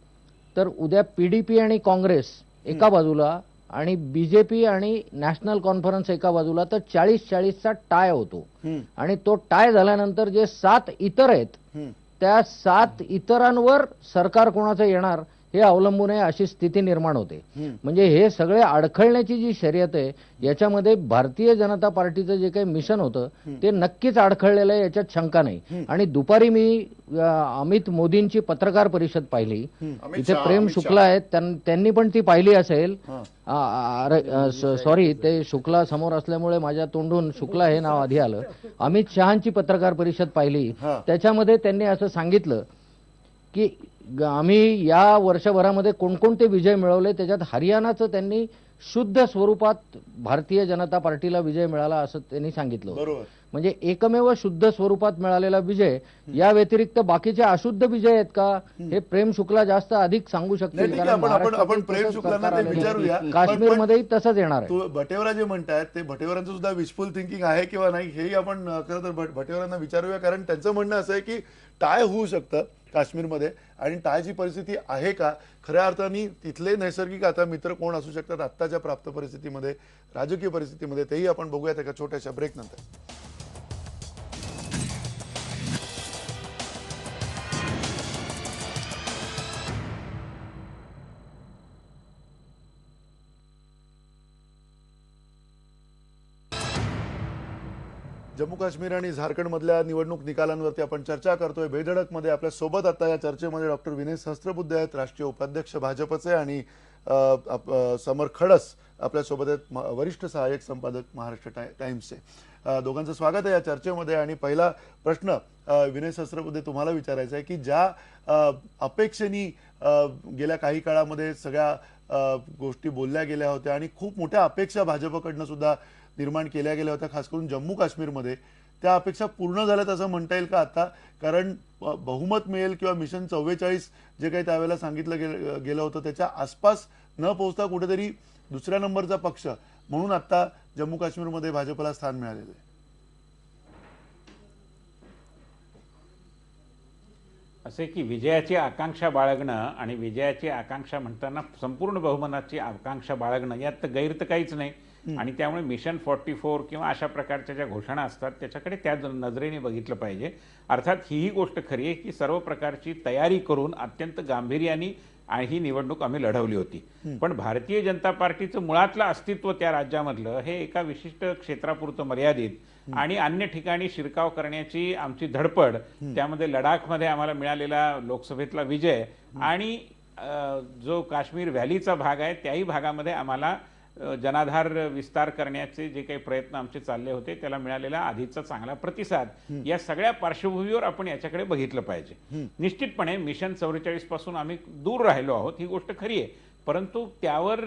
तर उद्या पीडीपी आणि काँग्रेस एका बाजूला आणि बीजेपी आणि नॅशनल कॉन्फरन्स एका बाजूला, तर 40-40चा टाय होतो. आणि तो टाय झाल्यानंतर जे 7 इतर आहेत त्या 7 इतरांवर सरकार कोणाचं येणार हे अवलंबून आहे अशी स्थिती निर्माण होते. म्हणजे हे सगळे अडखळण्याची जी शर्यत आहे याच्यामध्ये भारतीय जनता पार्टीचं जे काही मिशन होतं ते नक्कीच अडखळलेलं आहे, याच्यात शंका नाही. आणि दुपारी मी अमित मोदींची पत्रकार परिषद पाहिली. इथे प्रेम शुक्ला आहेत, त्यांनी पण ती पाहिली असेल. सॉरी, ते शुक्ला समोर असल्यामुळे माझ्या तोंडून शुक्ला हे नाव आधी आलं. अमित शहांची पत्रकार परिषद पाहिली. त्याच्यामध्ये त्यांनी असं सांगितलं की आम्ही या वर्षभरामध्ये कोणकोणते विजय मिळवले, त्याच्यात हरियाणाचं त्यांनी शुद्ध स्वरूपात भारतीय जनता पार्टीला विजय मिळाला असं त्यांनी सांगितलं. बरोबर. म्हणजे एकमेव शुद्ध स्वरूपात मिळालेला विजय. या व्यतिरिक्त बाकीचे अशुद्ध विजय आहेत का हे प्रेम शुक्ला जास्त अधिक सांगू शकतील. आपण प्रेम शुक्लांना ते विचारूया. काश्मीरमध्येही तसंच येणार आहे. भटेवरा जे म्हणतात ते भटेवरांचं सुद्धा विशफुल थिंकिंग आहे किंवा नाही हेही आपण खरं तर भटेवरांना विचारूया. कारण त्यांचं म्हणणं असं आहे की टाय होऊ शकतं काश्मीरमध्ये आणि टायची परिस्थिती आहे का, खऱ्या अर्थाने तिथले नैसर्गिक आता मित्र कोण असू शकतात आत्ताच्या प्राप्त परिस्थितीमध्ये, राजकीय परिस्थितीमध्ये, तेही आपण बघूयात एका छोट्याशा ब्रेक नंतर. जम्मू काश्मीर आणि झारखंडमधल्या निवडणूक निकालांवरती आपण चर्चा करतोय बेधडकमध्ये. आपल्या सोबत आता या चर्चेमध्ये डॉक्टर विनय सहस्त्रबुद्धे आहेत, राष्ट्रीय उपाध्यक्ष भाजपचे, आणि समर खडस आपल्यासोबत आहेत, वरिष्ठ सहाय्यक संपादक महाराष्ट्र टाइम्सचे. दोघांचं स्वागत आहे या चर्चेमध्ये. आणि पहिला प्रश्न विनय सहस्त्रबुद्धे तुम्हाला विचारायचा आहे की ज्या अपेक्षेने गेल्या काही काळामध्ये सगळ्या गोष्टी बोलल्या गेल्या होत्या आणि खूप मोठ्या अपेक्षा भाजपकडनं सुद्धा निर्माण केल्या गेल्या होत्या, खास करून जम्मू काश्मीरमध्ये, त्या अपेक्षा पूर्ण झाल्यात असं म्हणता येईल का आता? कारण बहुमत मिळेल किंवा मिशन 44 जे काही त्यावेळेला सांगितलं गेलं होतं त्याच्या आसपास न पोहोचता कुठेतरी दुसऱ्या नंबरचा पक्ष म्हणून आता जम्मू काश्मीरमध्ये भाजपला स्थान मिळालेलं आहे. असे की विजयाची आकांक्षा बाळगणं आणि विजयाची आकांक्षा म्हणताना संपूर्ण बहुमताची आकांक्षा बाळगणं यात गैर तर काहीच नाही. आणि त्यामुळे मिशन 44 किंवा अशा प्रकारच्या ज्या घोषणा असतात त्याच्याकडे त्या नजरेने बघितलं पाहिजे. अर्थात ही गोष्ट खरी आहे की सर्व प्रकारची तयारी करून अत्यंत गांभीर्याने ही निवडणूक आम्ही लढवली होती. पण भारतीय जनता पार्टीचं मुळातलं अस्तित्व त्या राज्यामधलं हे एका विशिष्ट क्षेत्रापुरतं मर्यादित आणि अन्य ठिकाणी शिरकाव करण्याची आमची धडपड, त्यामध्ये लडाखमध्ये आम्हाला मिळालेला लोकसभेतला विजय आणि जो काश्मीर व्हॅलीचा भाग आहे त्याही भागामध्ये आम्हाला जनाधार विस्तार करण्याचे जे काही प्रयत्न आमचे चालले होते त्याला मिळालेला आधीचा चांगला प्रतिसाद, या सगळ्या पार्श्वभूमीवर आपण याच्याकडे बघितलं पाहिजे. निश्चितपणे मिशन 44 पासून आम्ही दूर राहिलो आहोत, ही गोष्ट खरी आहे. परंतु त्यावर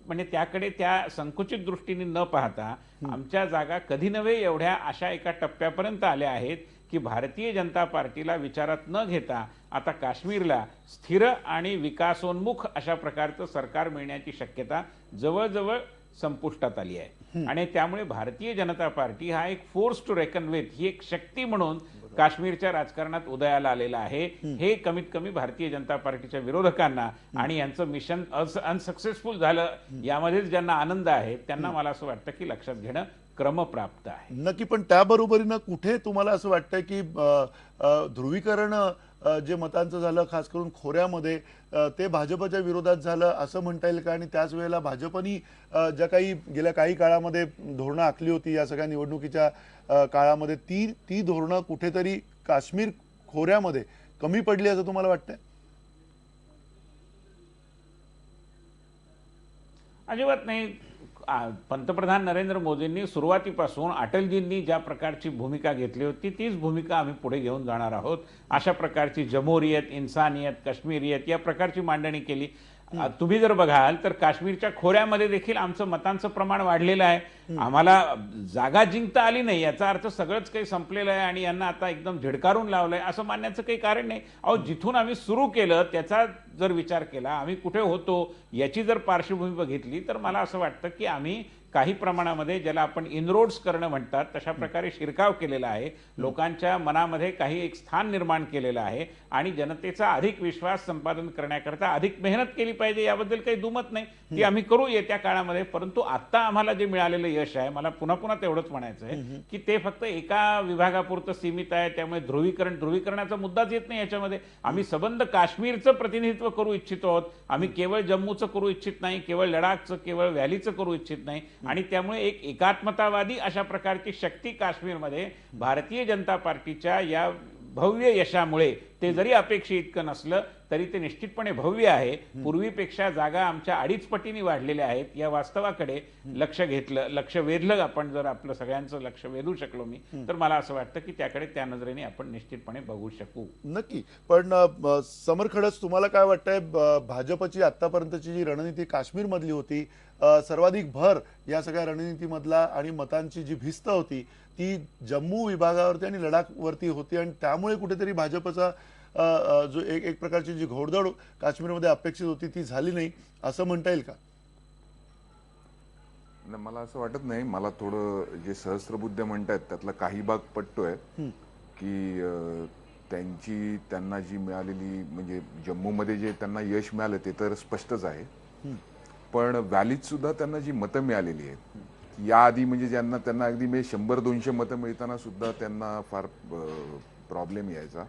म्हणजे त्याकडे त्या संकुचित दृष्टीने न पाहता आमच्या जागा कधी नव्हे एवढ्या अशा एका टप्प्यापर्यंत आल्या आहेत की भारतीय जनता पार्टीला विचारात न घेता आता काश्मीरला स्थिर आणि विकासोन्मुख अशा प्रकारचं सरकार मिळण्याची शक्यता जवळजवळ संपुष्टात आली आहे. आणि त्यामुळे भारतीय जनता पार्टी हा एक फोर्स टू रेकन विथ, ही एक शक्ती म्हणून काश्मीरच्या राजकारणात उदयाला आलेला आहे. हे कमीत कमी भारतीय जनता पार्टीच्या विरोधकांना आणि यांचं मिशन अनसक्सेसफुल झालं यामध्येच ज्यांना आनंद आहे त्यांना मला असं वाटतं की लक्षात घेणं क्रमप्राप्त आहे. नक्की. पण त्याबरोबरीनं कुठे तुम्हाला असं वाटतं की ध्रुवीकरण जे मतांचं झालं खास करून खोऱ्यामध्ये ते भाजपच्या विरोधात झालं असं म्हणता येईल का? आणि त्याच वेळेला भाजपनी ज्या काही गेल्या काही काळामध्ये धोरणं आखली होती या सगळ्या निवडणुकीच्या काळामध्ये ती धोरणं कुठेतरी काश्मीर खोऱ्यामध्ये कमी पडली असं तुम्हाला वाटतंय? अजिबात नाही. पंतप्रधान नरेंद्र मोदींनी सुरुवातीपासून अटलजींनी ज्या प्रकारची भूमिका घेतली होती तीच भूमिका आम्ही पुढे घेऊन जाणार आहोत. अशा प्रकारची जमहुरियत, इन्सानियत, काश्मीरियत या प्रकारची मांडणी केली. तुम्ही जर बघाल तर काश्मीरच्या खोऱ्यामध्ये देखील आमचं मतांचं प्रमाण वाढलेलं आहे. आम्हाला जागा जिंकता आली नाही याचा अर्थ सगळंच काही संपलेलं आहे आणि यांना आता एकदम झिडकारून लावलंय असं मानण्याचं काही कारण नाही. अहो, जिथून आम्ही सुरू केलं त्याचा जर विचार केला, आम्ही कुठे होतो याची जर पार्श्वभूमी बघितली तर मला असं वाटतं की आम्ही काही प्रमाणामध्ये ज्याला आपण इनरोड्स करणं म्हणतात तशा प्रकारे शिरकाव केलेला आहे. लोकांच्या मनामध्ये काही एक स्थान निर्माण केलेलं आहे आणि जनतेचा अधिक विश्वास संपादन करण्याकरता अधिक मेहनत केली पाहिजे याबद्दल काही दुमत नाही. ती आम्ही करू येत्या काळामध्ये. परंतु आता आम्हाला जे मिळालेलं यश आहे, मला पुन्हा तेवढंच म्हणायचं आहे की ते फक्त एका विभागापुरतं सीमित आहे. त्यामुळे ध्रुवीकरणाचा मुद्दाच येत नाही याच्यामध्ये. आम्ही सबंध काश्मीरचं प्रतिनिधित्व करू इच्छितो आहोत. आम्ही केवळ जम्मूचं करू इच्छित नाही, केवळ लडाखचं, केवळ व्हॅलीचं करू इच्छित नाही. आणि त्यामुळे एक एकात्मतावादी अशा प्रकारची शक्ती काश्मीरमध्ये भारतीय जनता पार्टीच्या या भव्य यशामुळे, ते जरी अपेक्षित इतकं नसलं तरी ते निश्चितपणे भव्य आहे. पूर्वीपेक्षा जागा आमच्या 2.5 पटीने वाढलेल्या आहेत. या वास्तवाकडे लक्ष वेधलं आपण, जर आपलं सगळ्यांचं लक्ष वेधू शकलो मी, तर मला असं वाटतं की त्याकडे त्या नजरेने आपण निश्चितपणे बघू शकू. नक्की. पण समर खडस, तुम्हाला काय वाटतंय भाजपची आतापर्यंतची जी रणनीती काश्मीर मधली होती, सर्वाधिक भर या सगळ्या रणनीतीमधला आणि मतांची जी भिस्त होती ती जम्मू विभागावरती आणि लडाखवरती होती आणि त्यामुळे कुठेतरी भाजपचा जो एक प्रकारची जी घोडदौड काश्मीरमध्ये अपेक्षित होती ती झाली नाही असं म्हणता येईल का? मला असं वाटत नाही. मला थोडं जे सहस्त्रबुद्धे म्हणतात त्यातला काही भाग पटतोय की त्यांना जी मिळालेली म्हणजे जम्मूमध्ये जे त्यांना यश मिळालं ते तर स्पष्टच आहे. पण व्हॅलीत सुद्धा त्यांना जी मतं मिळालेली आहेत याआधी म्हणजे त्यांना अगदी 100-200 मतं मिळताना सुद्धा त्यांना फार प्रॉब्लेम यायचा.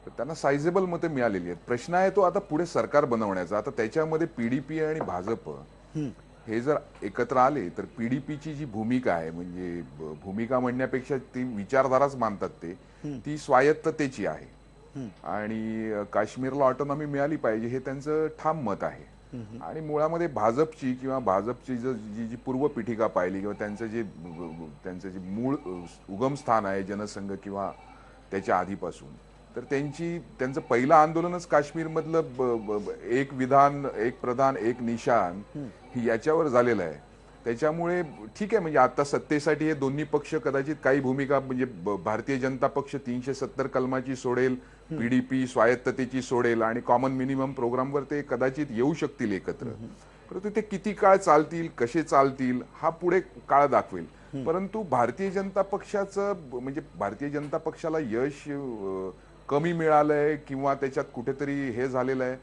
तर त्यांना सायझेबल मतं मिळालेली आहेत. प्रश्न आहे तो आता पुढे सरकार बनवण्याचा. आता त्याच्यामध्ये पीडीपी आणि भाजप हे जर एकत्र आले तर पीडीपीची जी भूमिका आहे, म्हणजे भूमिका म्हणण्यापेक्षा ती विचारधाराच मानतात ती स्वायत्ततेची आहे आणि काश्मीरला ऑटोनॉमी मिळाली पाहिजे हे त्यांचं ठाम मत आहे. आणि मुळामध्ये भाजपची जी पूर्व पिठिका पाहिली किंवा त्यांचं जे मूळ उगम स्थान आहे जनसंघ किंवा त्याच्या आधीपासून, तर त्यांचं पहिलं आंदोलनच काश्मीरमधलं एक विधान, एक प्रधान, एक निशान याच्यावर झालेलं आहे. त्याच्यामुळे ठीक आहे, म्हणजे आता सत्तेसाठी हे दोन्ही पक्ष कदाचित काही भूमिका, म्हणजे भारतीय जनता पक्ष 370 कलमाची सोडेल, पीडीपी स्वायत्ततेची सोडेल आणि कॉमन मिनिमम प्रोग्रामवर ते कदाचित येऊ शकतील एकत्र. परंतु ते किती काळ चालतील, कसे चालतील हा पुढे काळ दाखवेल. परंतु भारतीय जनता पक्षाला यश कमी मिळालंय किंवा त्याच्यात कुठेतरी हे झालेलं आहे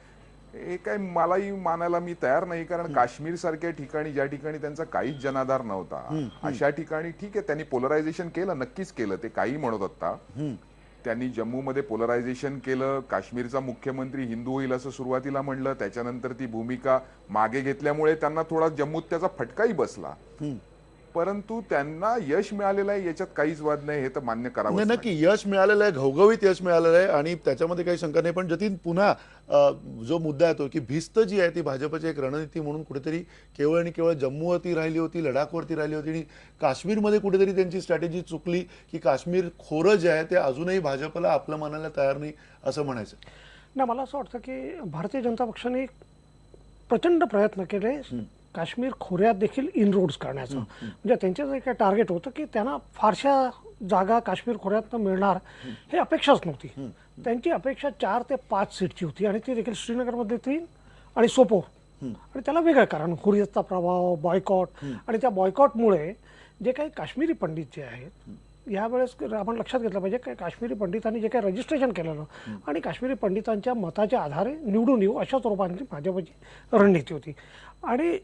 हे काय मलाही मानायला मी तयार नाही. कारण काश्मीर सारख्या ठिकाणी ज्या ठिकाणी त्यांचा काहीच जनाधार नव्हता अशा ठिकाणी ठीक आहे त्यांनी पोलरायझेशन केलं, नक्कीच केलं, ते काही म्हणत होता. त्यांनी जम्मूमध्ये पोलरायझेशन केलं. काश्मीरचा मुख्यमंत्री हिंदू होईल असं सुरुवातीला म्हणलं, त्याच्यानंतर ती भूमिका मागे घेतल्यामुळे त्यांना थोडा जम्मूत त्याचा फटकाही बसला. परंतु त्यांना यश मिळालेलं आहे याच्यात काहीच वाद नाही, हे तर मान्य करावं नाही, नक्की यश मिळालेलं आहे, घवघवीत यश मिळालेलं आहे आणि त्याच्यामध्ये काही शंका नाही. पण जतीन, पुन्हा जो मुद्दा येतो की भिस्त जी आहे ती भाजपची एक रणनीती म्हणून कुठेतरी केवळ आणि केवळ जम्मूवरती राहिली होती, लडाखवरती राहिली होती आणि काश्मीरमध्ये कुठेतरी त्यांची स्ट्रॅटेजी चुकली की काश्मीर खोरं जे आहे ते अजूनही भाजपला आपलं मानायला तयार नाही असं म्हणायचं. नाही, मला असं वाटतं की भारतीय जनता पक्षाने प्रचंड प्रयत्न केले काश्मीर खोऱ्यात देखील इनरोड्स करण्याचं. म्हणजे त्यांचं जे काही टार्गेट होतं की त्यांना फारशा जागा काश्मीर खोऱ्यात मिळणार हे अपेक्षाच नव्हती. त्यांची अपेक्षा 4 ते 5 सीटची होती आणि ती देखील श्रीनगरमध्ये 3 आणि सोपोर. आणि त्याला वेगळं कारण हुर्रियतचा प्रभाव, बॉयकॉट आणि त्या बॉयकॉटमुळे जे काही काश्मीरी पंडित जे आहेत यावेळेस आपण लक्षात घेतलं पाहिजे की काश्मीरी पंडितांनी जे काही रजिस्ट्रेशन केलेलं आणि काश्मीरी पंडितांच्या मताच्या आधारे निवडून येऊ अशा स्वरूपाची भाजपची रणनीती होती. आणि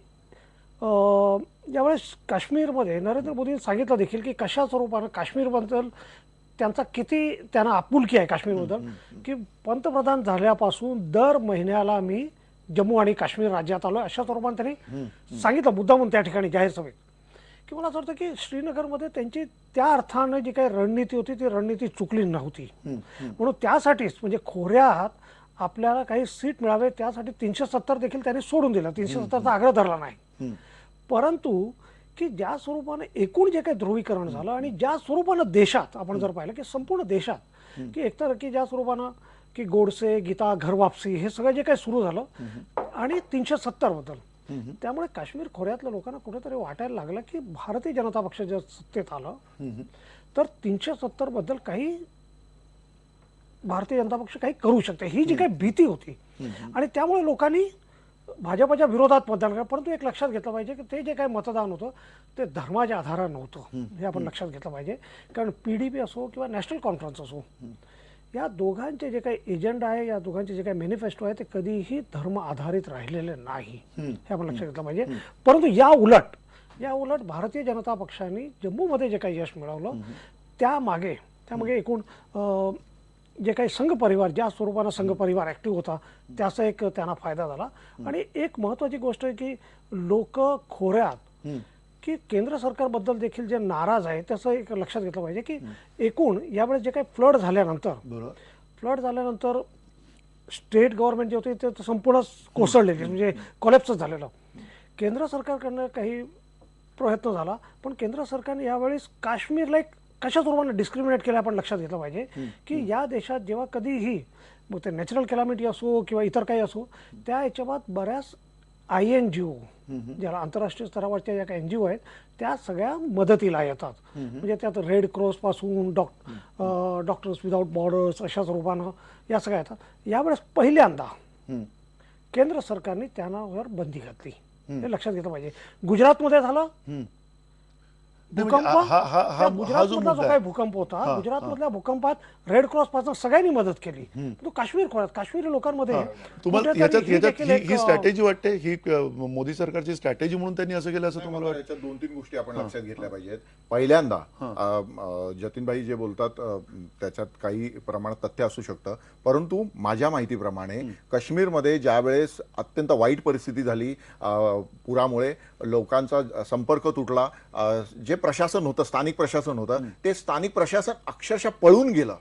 यावेळेस काश्मीरमध्ये नरेंद्र मोदींनी सांगितलं देखील की कशा स्वरूपानं काश्मीरबद्दल त्यांचा किती त्यांना आपुलकी आहे काश्मीरबद्दल, की पंतप्रधान झाल्यापासून दर महिन्याला मी जम्मू आणि काश्मीर राज्यात आलो अशा स्वरूपाने त्यांनी सांगितलं मुद्दामून त्या ठिकाणी जाहीर सभेत. की मला असं वाटतं की श्रीनगरमध्ये त्यांची त्या अर्थानं जी काही रणनीती होती ती रणनीती चुकली नव्हती. म्हणून त्यासाठीच म्हणजे खोऱ्यात आपल्याला काही सीट मिळावे त्यासाठी 370 देखील त्यांनी सोडून दिलं, 370चा आग्रह धरला नाही. परंतु की ज्या स्वरूपाने एकूण जे काही ध्रुवीकरण झालं आणि ज्या स्वरूपानं देशात आपण जर पाहिलं की संपूर्ण देशात की एकतर की ज्या स्वरूपानं की गोडसे, गीता, घर वापसी हे सगळं जे काही सुरू झालं आणि 370 बद्दल, त्यामुळे काश्मीर खोऱ्यातल्या लोकांना कुठेतरी वाटायला लागलं की भारतीय जनता पक्ष जर सत्तेत आलं तर 370 बद्दल काही भारतीय जनता पक्ष काही करू शकते ही जी काही भीती होती आणि त्यामुळे लोकांनी भाजपच्या विरोधात मतदान केलं. परंतु एक लक्षात घेतलं पाहिजे की ते जे काही मतदान होतं ते धर्माच्या आधारावर नव्हतं, हे आपण लक्षात घेतलं पाहिजे. कारण PDP असो किंवा नॅशनल कॉन्फरन्स असो या दोघांचे जे काही एजेंडा आहे, या दोघांचे जे काही मॅनिफेस्टो आहे ते कधीही धर्म आधारित राहिलेले नाही, हे आपण लक्षात घेतलं पाहिजे. परंतु या उलट भारतीय जनता पक्षाने जम्मूमध्ये जे काही यश मिळवलं त्यामागे एकूण जे काही संघ परिवार ज्या स्वरूपानं संघ परिवार ऍक्टिव्ह होता त्याचा एक त्यांना फायदा झाला. आणि एक महत्वाची गोष्ट आहे की लोक खोऱ्यात की केंद्र सरकारबद्दल देखील जे नाराज आहे त्याचं एक लक्षात घेतलं पाहिजे की एकूण यावेळेस जे काही फ्लड झाल्यानंतर स्टेट गव्हर्नमेंट जे होते ते संपूर्ण कोसळलेले म्हणजे कोलॅप्स झालेलं. केंद्र सरकारकडनं काही प्रयत्न झाला पण केंद्र सरकारने यावेळेस काश्मीरला एक कशा स्वरूपाने डिस्क्रिमिनेट केलं आपण लक्षात घेतलं पाहिजे की या देशात जेव्हा कधीही मग ते नॅचरल कॅलॅमिटी असो किंवा इतर काही असो त्या याच्यात बऱ्याच INGO ज्याला आंतरराष्ट्रीय स्तरावरच्या ज्या काही NGO आहेत त्या सगळ्या मदतीला येतात. म्हणजे त्यात रेड क्रॉस पासून डॉक्टर्स विदाऊट बॉर्डर्स अशा स्वरूपानं या सगळ्या येतात. यावेळेस पहिल्यांदा केंद्र सरकारने त्यांच्यावर बंदी घातली, हे लक्षात घेतलं पाहिजे. गुजरातमध्ये झालं भूकंप, गुजरातमधला जो काही भूकंप होता गुजरातमधल्या भूकंपात रेड क्रॉस पासून सगळ्यांनी मदत केली. तो काश्मीर खोऱ्यात काश्मीरी लोकांमध्ये तुम्हाला याच्यात ही स्ट्रॅटेजी वाटते, ही मोदी सरकारची स्ट्रॅटेजी म्हणून त्यांनी असं केलं असं तुम्हाला वाटतं? याच्यात 2-3 गोष्टी आपण लक्षात घेतल्या पाहिजेत. पहिल्यांदा जतीनभाई जे बोलतात त्याच्यात काही प्रमाणात तथ्य असू शकतं, परंतु माझ्या माहितीप्रमाणे काश्मीरमध्ये ज्या वेळेस अत्यंत वाईट परिस्थिती झाली पुरामुळे, लोकांचा संपर्क तुटला, जे प्रशासन होतं स्थानिक प्रशासन होतं ते स्थानिक प्रशासन अक्षरशः पळून गेलं.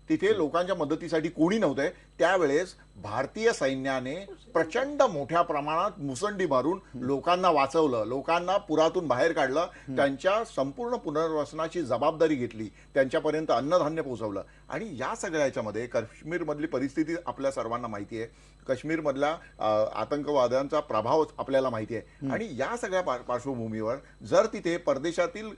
तिथे लोकांच्या मदतीसाठी कोणी नव्हते. त्यावेळेस भारतीय सैन्याने प्रचंड मोठ्या प्रमाणात मुसंडी मारून लोकांना वाचवलं, लोकांना पुरातून बाहेर काढलं, त्यांच्या संपूर्ण पुनर्वसनाची जबाबदारी घेतली, त्यांच्यापर्यंत अन्नधान्य पोहोचवलं. आणि या सगळ्या याच्यामध्ये काश्मीरमधली परिस्थिती आपल्या सर्वांना माहिती आहे, काश्मीरमधल्या आतंकवाद्यांचा प्रभाव आपल्याला माहिती आहे. आणि या सगळ्या पार्श्वभूमीवर जर तिथे परदेशातील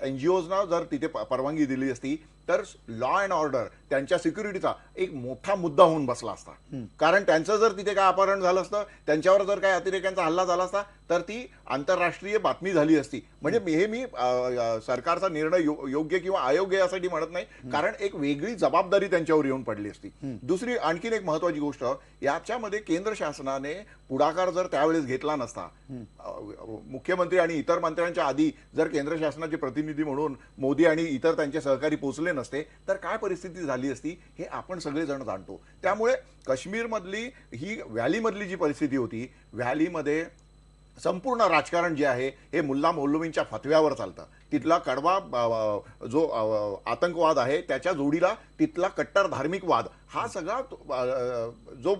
NGOजना जर तिथे परवानगी दिली असती तर लॉ अँड ऑर्डर त्यांच्या सिक्युरिटीचा एक मोठा मुद्दा होऊन बसला असता. कारण त्यांचं जर तिथे काय अपहरण झालं असतं, त्यांच्यावर जर काय अतिरेक्यांचा हल्ला झाला असता तर ती आंतरराष्ट्रीय बातमी झाली असती. म्हणजे मी सरकारचा निर्णय योग्य किंवा अयोग्य यासाठी म्हणत नाही, कारण एक वेगळी जबाबदारी त्यांच्यावर येऊन पडली असती. दुसरी आणखीन एक महत्वाची गोष्ट, याच्यामध्ये केंद्र शासनाने पुढाकार जर त्यावेळेस घेतला नसता, मुख्यमंत्री आणि इतर मंत्र्यांच्या आधी जर केंद्र शासनाचे प्रतिनिधी म्हणून मोदी आणि इतर त्यांचे सहकारी पोहोचले नसते तर काय परिस्थिती झाली असती हे आपण सगळेजण जाणतो. त्यामुळे काश्मीरमधली ही व्हॅलीमधली जी परिस्थिती होती, व्हॅलीमध्ये संपूर्ण राजकारण जे आहे हे मुल्ला मौलवींच्या फतव्यावर चालतं. तिथला कडवा जो आतंकवाद आहे त्याच्या जोडीला तिथला कट्टर धार्मिक वाद हा सगळा जो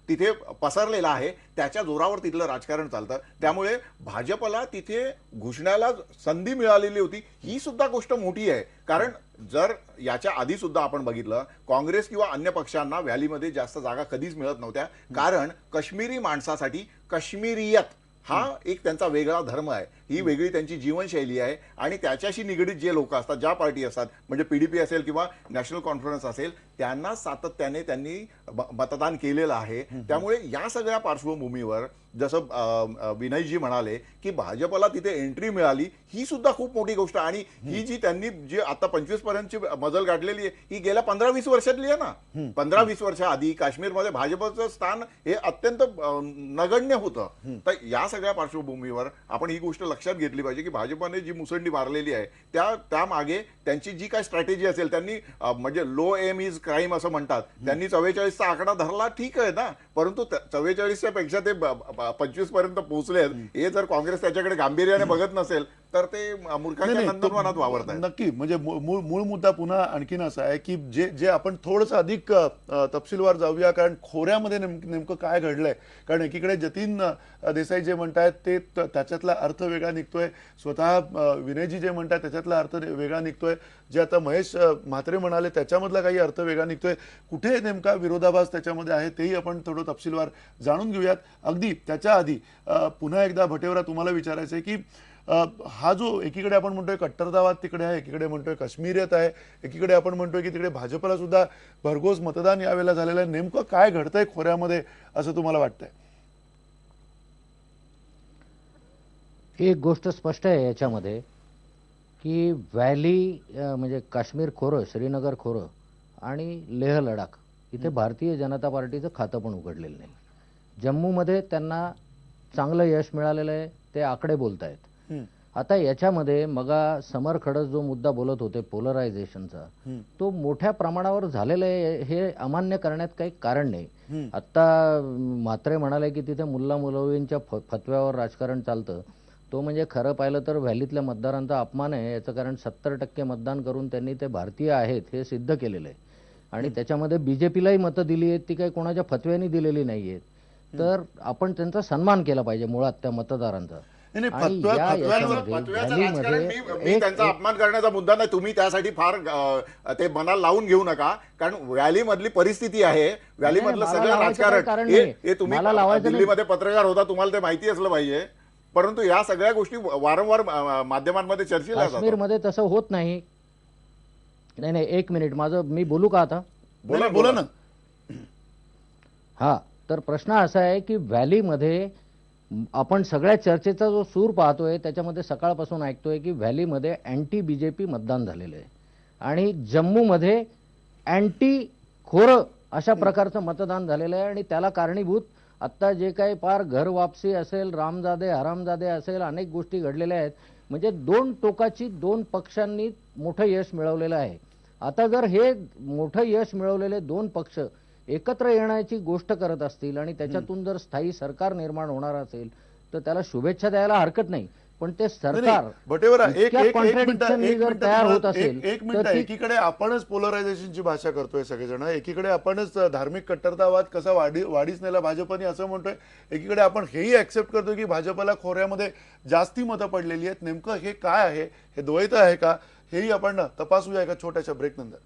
तिथे पसरलेला आहे त्याच्या जोरावर तिथलं राजकारण चालतं. त्यामुळे भाजपला तिथे घुसण्याला संधी मिळालेली होती, ही सुद्धा गोष्ट मोठी आहे. कारण जर याच्या आधी सुद्धा आपण बघितलं काँग्रेस किंवा अन्य पक्षांना व्हॅलीमध्ये जास्त जागा कधीच मिळत नव्हत्या, कारण काश्मीरी माणसासाठी काश्मीरियत हा एक त्यांचा वेगळा धर्म आहे, ही वेगळी त्यांची जीवनशैली आहे आणि त्याच्याशी निगडीत जे लोक असतात, ज्या पार्टी असतात, म्हणजे पीडीपी असेल किंवा नॅशनल कॉन्फरन्स असेल, त्यांना सातत्याने त्यांनी मतदान केलेलं आहे. त्यामुळे या सगळ्या पार्श्वभूमीवर जसं विनयजी म्हणाले की भाजपला तिथे एंट्री मिळाली, ही सुद्धा खूप मोठी गोष्ट. आणि ही जी त्यांनी जी आता 25 पर्यंतची मजल गाठलेली आहे ही गेल्या 15-20 वर्षातली आहे ना. 15-20 वर्षाआधी काश्मीरमध्ये भाजपचं स्थान हे अत्यंत नगण्य होतं. तर या सगळ्या पार्श्वभूमीवर आपण ही गोष्ट लक्षात घेतली पाहिजे की भाजपने जी मुसंडी मारलेली आहे त्या मागे त्यांची जी काय स्ट्रॅटेजी असेल, त्यांनी म्हणजे लो एम इज क्राईम असं म्हणतात, त्यांनी 44चा आकडा धरला, ठीक आहे ना, परंतु 44च्या पेक्षा ते 25 पर्यंत पोहोचले. हे जर काँग्रेस त्याच्याकडे गांभीर्याने बघत नसेल तर ते मूर्खाच्या नंदनवनात वावरत आहे. नक्की. म्हणजे मूळ मुद्दा पुन्हा आणखीन असा आहे की जे आपण थोडंसं अधिक तपशीलवार जाऊया, कारण खोऱ्यामध्ये नेमकं काय घडलंय. कारण एकीकडे जतीन देसाई जे म्हणतायत ते त्याच्यातला अर्थ वेगळा निघतोय, स्वतः विनयजी जे म्हणतात त्याच्यातला अर्थ वेगळा निघतोय, जे आता महेश म्हात्रे म्हणाले त्याच्यामधला काही अर्थ वेगळा निघतोय. कुठे नेमका विरोधाभास त्याच्यामध्ये आहे तेही आपण थोडं तपशीलवार जाणून घेऊयात. अगदी त्याच्या आधी पुन्हा एकदा भटेवरा तुम्हाला विचारायचं आहे की हा जो एकीकडे आपण म्हणतोय कट्टरतावाद तिकडे आहे, एकीकडे म्हणतोय काश्मीरियत आहे, एकीकडे आपण म्हणतोय की तिकडे भाजपला सुद्धा भरघोस मतदान यावेळेला झालेलं आहे, नेमकं काय घडतंय खोऱ्यामध्ये असं तुम्हाला वाटतंय? एक गोष्ट स्पष्ट आहे याच्यामध्ये की व्हॅली म्हणजे काश्मीर खोरं, श्रीनगर खोरं आणि लेह लडाख इथे भारतीय जनता पार्टीचं खातं पण उघडलेलं नाही. जम्मूमध्ये त्यांना चांगलं यश मिळालेलं आहे, ते आकडे बोलतायत. आता याच्यामध्ये मगा समर खडस जो मुद्दा बोलत होते पोलरायझेशनचा, तो मोठ्या प्रमाणावर झालेला आहे, हे अमान्य करण्यात काही कारण नाही. आता म्हात्रे म्हणाले की तिथे मुल्ला मौलवींच्या फतव्यावर राजकारण चालतं. तो म्हणजे खरं पाहिलं तर व्हॅलीतल्या मतदारांचा अपमान आहे याचं, कारण 70% मतदान करून त्यांनी ते भारतीय आहेत हे सिद्ध केलेलं आहे. आणि त्याच्यामध्ये बीजेपीलाही मतं दिली आहेत, ती काही कोणाच्या फतव्यानी दिलेली नाही आहेत. तर आपण त्यांचा सन्मान केला पाहिजे मुळात त्या मतदारांचा. मी त्यांचा अपमान करण्याचा मुद्दा नाही, तुम्ही त्यासाठी फार ते मनाला लावून घेऊ नका, कारण व्हॅली मधली परिस्थिती आहे, व्हॅली मधलं सगळं राजकारण हे तुम्ही दिल्लीमध्ये पत्रकार होता, तुम्हाला ते माहिती असलं पाहिजे. परंतु या सगळ्या गोष्टी वारंवार माध्यमांमध्ये चर्चेला जातात. काश्मीरमध्ये तसं होत नाही. नाही, एक मिनिट, माझं मी बोलू का आता? बोला ना. हा, तर प्रश्न असा आहे की व्हॅलीमध्ये आपण सगळ्या चर्चेचा जो सूर पाहतोय त्याच्यामध्ये सकाळपासून ऐकतोय की व्हॅलीमध्ये अँटी बीजेपी मतदान झालेलं आहे आणि जम्मूमध्ये अँटी खोरं अशा प्रकारचं मतदान झालेलं आहे. आणि त्याला कारणीभूत आत्ता जे काही फार घर वापसी असेल, रामजादे हरामजादे असेल, अनेक गोष्टी घडलेल्या आहेत. म्हणजे दोन टोकाची दोन पक्षांनी मोठं यश मिळवलेलं आहे. आता जर हे मोठं यश मिळवलेले दोन पक्ष एकत्र येण्याची गोष्ट करत असतील आणि त्याच्यातून जर स्थायी सरकार निर्माण होणार असेल तर त्याला शुभेच्छा द्यायला हरकत नाही. पण ते सरकार तयार होत असेल तर एकीकडे आपणच पोलरायझेशनची भाषा करतोय सगळेजण, एकीकडे आपणच धार्मिक कट्टरतावाद कसा वाढीस नेला भाजपने असं म्हणतोय, एकीकडे आपण हेही ऍक्सेप्ट करतोय की भाजपला खोऱ्यामध्ये जास्ती मतं पडलेली आहेत. नेमकं हे काय आहे, हे द्वैत आहे का, हेही आपण तपासूया एका छोट्याशा ब्रेक नंतर.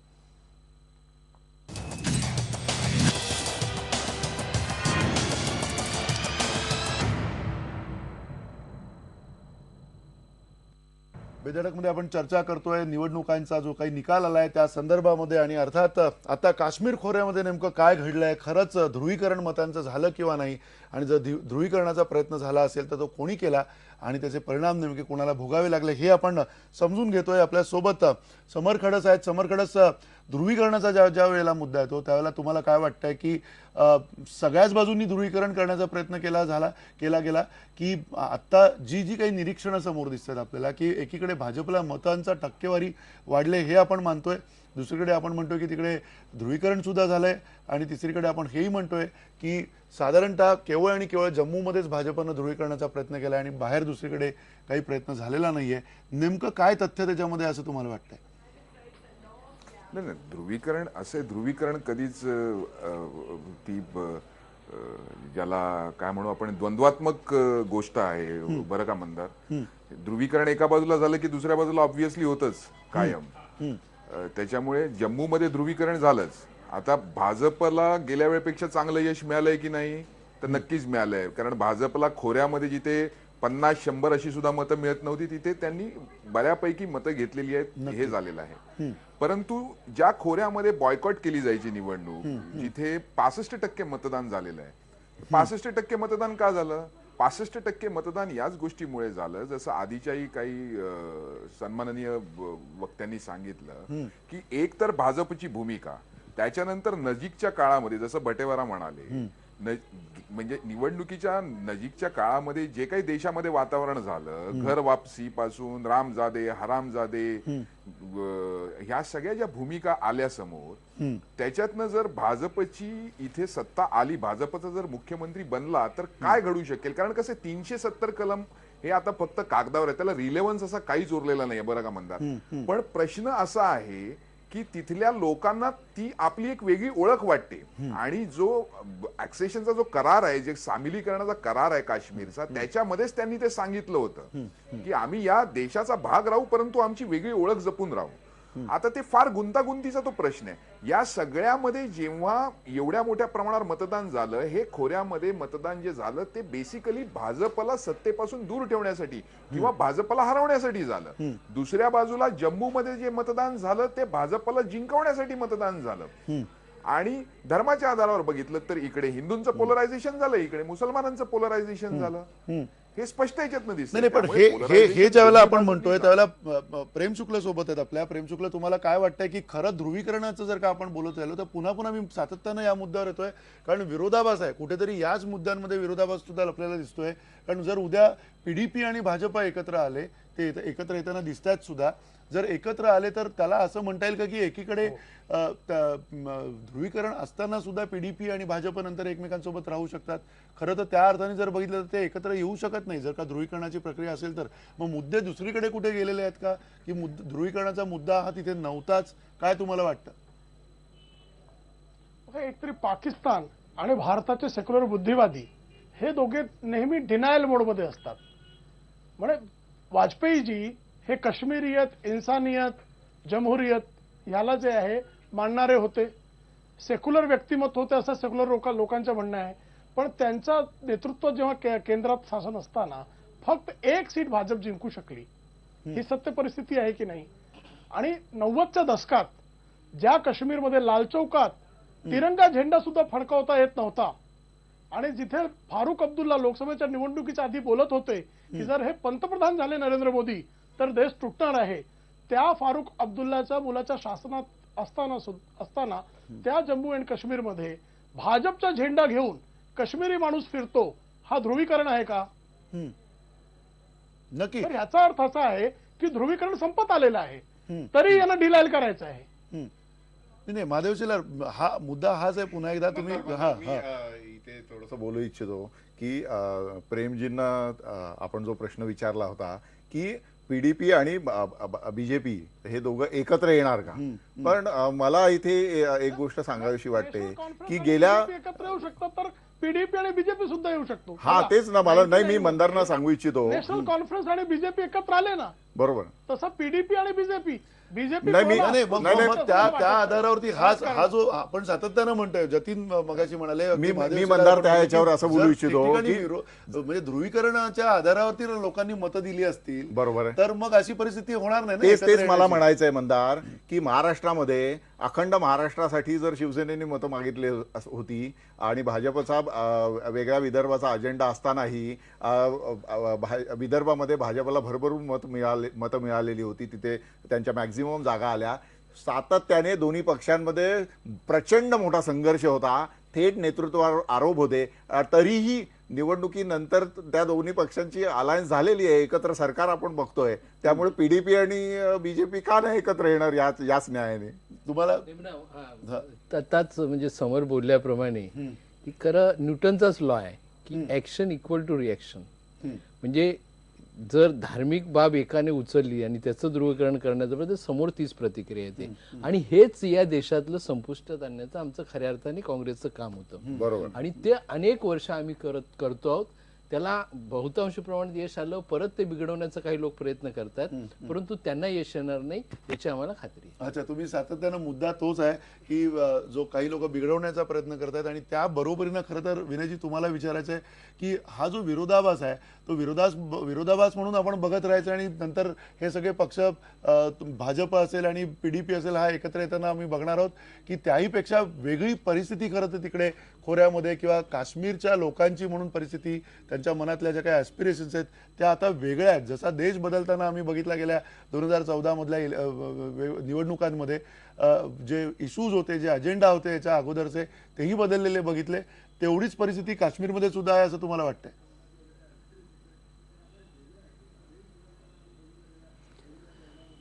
बेधडकमध्ये आपण चर्चा करतोय निवडणुकांचा जो काही निकाल आलाय त्या संदर्भामध्ये, आणि अर्थात आता काश्मीर खोऱ्यामध्ये नेमकं काय घडलंय, खरंच ध्रुवीकरण मतांचं झालं किंवा नाही, आणि जर ध्रुवीकरणाचा प्रयत्न झाला असेल तर तो कोणी केला आणि त्याचे परिणाम नेमके कोणाला भोगावे लागले हे आपण समजून घेतोय. आपल्या सोबत समर खडस आहेत. समर खडस, ध्रुवीकरणाचा ज्या वेळेला मुद्दा येतो त्यावेळेला तुम्हाला काय वाटतंय की सगळ्याच बाजूंनी ध्रुवीकरण करण्याचा प्रयत्न केला गेला की आता जी काही निरीक्षणं समोर दिसतात आपल्याला की एकीकडे भाजपला मतांचा टक्केवारी वाढले हे आपण मानतोय, दुसरीकडे आपण म्हणतोय की तिकडे ध्रुवीकरण सुद्धा झालंय आणि तिसरीकडे आपण हेही म्हणतोय की साधारणतः केवळ आणि केवळ जम्मूमध्येच भाजपनं ध्रुवीकरणाचा प्रयत्न केला आणि बाहेर दुसरीकडे काही प्रयत्न झालेला नाहीये. नेमकं काय तथ्य त्याच्यामध्ये असं तुम्हाला वाटतंय? नाही नाही, ध्रुवीकरण कधीच ती ज्याला काय म्हणू आपण द्वंद्वात्मक गोष्ट आहे बरं का मंदार. ध्रुवीकरण एका बाजूला झालं की दुसऱ्या बाजूला ऑब्व्हियसली होतच कायम. त्याच्यामुळे जम्मूमध्ये ध्रुवीकरण झालंच. आता भाजपला गेल्या वेळेपेक्षा चांगलं यश मिळालंय की नाही तर नक्कीच मिळालंय, कारण भाजपला खोऱ्यामध्ये जिथे 50-100 अशी सुद्धा मतं मिळत नव्हती तिथे त्यांनी बऱ्यापैकी मतं घेतलेली आहेत, हे झालेलं आहे. परंतु ज्या खोऱ्यामध्ये बॉयकॉट केली जायची निवडणूक, जिथे 65% मतदान झालेलं आहे. 65% मतदान का झालं? 65% मतदान याच गोष्टीमुळे झालं, जसं आधीच्याही काही सन्माननीय वक्त्यांनी सांगितलं की एक तर भाजपची भूमिका, त्याच्यानंतर नजीकच्या काळामध्ये जसं बटेवारा म्हणाले, म्हणजे निवडणुकीच्या नजीकच्या काळामध्ये जे काही देशामध्ये वातावरण झालं, घर वापसी पासून रामजादे, हरामजादे, ह्या सगळ्या ज्या भूमिका आल्या समोर, त्याच्यातनं जर भाजपची इथे सत्ता आली, भाजपचा जर मुख्यमंत्री बनला तर काय घडू शकेल? कारण कसं 370 कलम हे आता फक्त कागदावर आहे, त्याला रिलेव्हन्स असा काहीच उरलेला नाहीये बरं का म्हणतात. पण प्रश्न असा आहे की तिथल्या लोकांना ती आपली एक वेगळी ओळख वाटते. आणि जो ऍक्सेशनचा जो करार आहे, जे सामिलीकरणाचा करार आहे काश्मीरचा, त्याच्यामध्येच त्यांनी ते सांगितलं होतं की आम्ही या देशाचा भाग राहू परंतु आमची वेगळी ओळख जपून राहू. आता ते फार गुंतागुंतीचा तो प्रश्न आहे. या सगळ्यामध्ये जेव्हा एवढ्या मोठ्या प्रमाणावर मतदान झालं, हे खोऱ्यामध्ये मतदान जे झालं ते बेसिकली भाजपला सत्तेपासून दूर ठेवण्यासाठी किंवा भाजपला हरवण्यासाठी झालं. दुसऱ्या बाजूला जम्मूमध्ये जे मतदान झालं ते भाजपला जिंकवण्यासाठी मतदान झालं. आणि धर्माच्या आधारावर बघितलं तर इकडे हिंदूंचं पोलरायझेशन झालं, इकडे मुसलमानांचं पोलरायझेशन झालं. हे स्पष्ट याच्यातनं दिसतं. नाही पण हे ज्यावेळेला आपण म्हणतोय त्यावेळेला प्रेम शुक्ल सोबत आहेत आपल्या. प्रेम शुक्ल, तुम्हाला काय वाटतंय की खरं ध्रुवीकरणाचं जर का आपण बोलत राहिलो तर पुन्हा पुन्हा मी सातत्यानं या मुद्द्यावर येतोय, कारण विरोधाभास आहे कुठेतरी, याच मुद्द्यांमध्ये विरोधाभास सुद्धा आपल्याला दिसतोय. कारण जर उद्या PDP आणि भाजपा एकत्र आले, ते एकत्र येताना दिसतात सुद्धा, जर एकत्र आले तर त्याला असं म्हणता येईल का की एकीकडे ध्रुवीकरण असताना सुद्धा PDP आणि भाजप नंतर एकमेकांसोबत राहू शकतात? खरं तर त्या अर्थाने जर बघितलं तर ते एकत्र येऊ शकत नाही जर का ध्रुवीकरणाची प्रक्रिया असेल तर. मग मुद्दे दुसरीकडे कुठे गेलेले आहेत का, की ध्रुवीकरणाचा मुद्दा हा तिथे नव्हताच? काय तुम्हाला वाटतं? एकतरी पाकिस्तान आणि भारताचे सेक्युलर बुद्धिवादी हे दोघे नेहमी डिनायल मोडमध्ये असतात. म्हणजे वाजपेयीजी हे काश्मीरियत, इन्सानियत, जमहुरियत याला जे आहे मानणारे होते. सेक्युलर व्यक्तिमत्व होते असं सेक्युलर लोकांचं म्हणणं आहे. पण त्यांचं नेतृत्व जेव्हा केंद्रात शासन असताना फक्त 1 सीट भाजप जिंकू शकली. ही सत्य परिस्थिती आहे की नाही? आणि 90च्या दशकात ज्या काश्मीरमध्ये लाल चौकात तिरंगा झेंडा सुद्धा फडकवता येत नव्हता आणि जिथे फारुख अब्दुल्ला लोकसभेच्या निवडणुकीच्या आधी बोलत होते की जर हे पंतप्रधान झाले नरेंद्र मोदी तर देश तुटणार आहे, त्या फारुख अब्दुल्लाच्या मुलाच्या शासनात असताना त्या जम्मू अँड काश्मीरमध्ये भाजपचा झेंडा घेऊन काश्मीरी माणूस फिरतो, हा ध्रुवीकरण आहे का? नक्की. तर याचा अर्थ असा आहे की ध्रुवीकरण संपत आलेलं आहे, तरी यांना डिलायल करायचं आहे. नाही महादेव शेलार, हा मुद्दा हाच आहे. पुन्हा एकदा तुम्ही इथे थोडंसं बोलू इच्छितो की प्रेमजींना आपण जो प्रश्न विचारला होता की PDP आणि BJP हे दोघं एकत्र येणार का, पण मला इथे एक गोष्ट सांगावीशी वाटते की गेल्या एकत्र येऊ शकतात तर PDP आणि BJP सुद्धा येऊ शकतो. हा तेच ना, मला नाही, मी मंदारना सांगू इच्छितो, नॅशनल कॉन्फरन्स आणि BJP एकत्र आले ना, बरोबर, तसं PDP आणि BJP नाही मग त्या आधारावरती हा जो आपण सातत्यानं म्हणतोय, जतीन मगाशी म्हणाले, मी मंदार त्या याच्यावर असं बोलू इच्छितो की म्हणजे ध्रुवीकरणाच्या आधारावरती लोकांनी मतं दिली असतील, बरोबर आहे, तर मग अशी परिस्थिती होणार नाही. तेच मला म्हणायचंय मंदार की महाराष्ट्रामध्ये अखंड महाराष्ट्रासाठी जर शिवसेनेने मतं मागितली होती आणि भाजपचा वेगळ्या विदर्भाचा अजेंडा असतानाही विदर्भामध्ये भाजपला भरभरून मतं मिळालेली होती, तिथे त्यांच्या मॅक्झिमम जागा आल्या. सातत्याने दोन्ही पक्षांमध्ये प्रचंड मोठा संघर्ष होता, थेट नेतृत्वावर आरोप होते, तरीही निवडणुकीनंतर त्या दोन्ही पक्षांची अलायन्स झालेली आहे, एकत्र सरकार आपण बघतोय. त्यामुळे PDP आणि BJP का नाही एकत्र येणार याच न्यायाने? तुम्हाला आताच म्हणजे समोर बोलल्याप्रमाणे की खरं न्यूटनचाच लॉ आहे की ऍक्शन इक्वल टू रिॲक्शन. म्हणजे जर धार्मिक बाब एकाने उचलली आणि त्याचं ध्रुवीकरण करण्याचं तर समोर तीच प्रतिक्रिया येते. आणि हेच या देशातलं संपुष्टात आणण्याचं आमचं खऱ्या अर्थाने काँग्रेसचं काम होतं. बरोबर. आणि ते अनेक वर्ष आम्ही करतो आहोत. त्याला बहुतांश प्रमाणात यश आलं. परत ते बिघडवण्याचा काही लोक प्रयत्न करतात, परंतु त्यांना यश येणार नाही याची आम्हाला खात्री आहे. अच्छा, तुम्ही सातत्यानं मुद्दा तोच आहे की जो काही लोक बिघडवण्याचा प्रयत्न करतात आणि त्या बरोबरीनं खरं तर विनयजी तुम्हाला विचारायचं आहे की हा जो विरोधाभास आहे तो विरोधाभास म्हणून आपण बघत राहायचं आणि नंतर हे सगळे पक्ष भाजप असेल आणि PDP असेल हा एकत्र येताना आम्ही बघणार आहोत की त्याहीपेक्षा वेगळी परिस्थिती खरं तर तिकडे खोऱ्यामध्ये किंवा काश्मीरच्या लोकांची म्हणून परिस्थिती, त्यांच्या मनातल्या ज्या काही ॲस्पिरेशन्स आहेत त्या आता वेगळ्या आहेत. जसा देश बदलताना आम्ही बघितला गेल्या 2014 मधल्या निवडणुकांमध्ये जे इश्यूज होते, जे अजेंडा होते याच्या अगोदरचे तेही बदललेले बघितले. तेवढीच परिस्थिती काश्मीरमध्ये सुद्धा आहे असं तुम्हाला वाटतंय?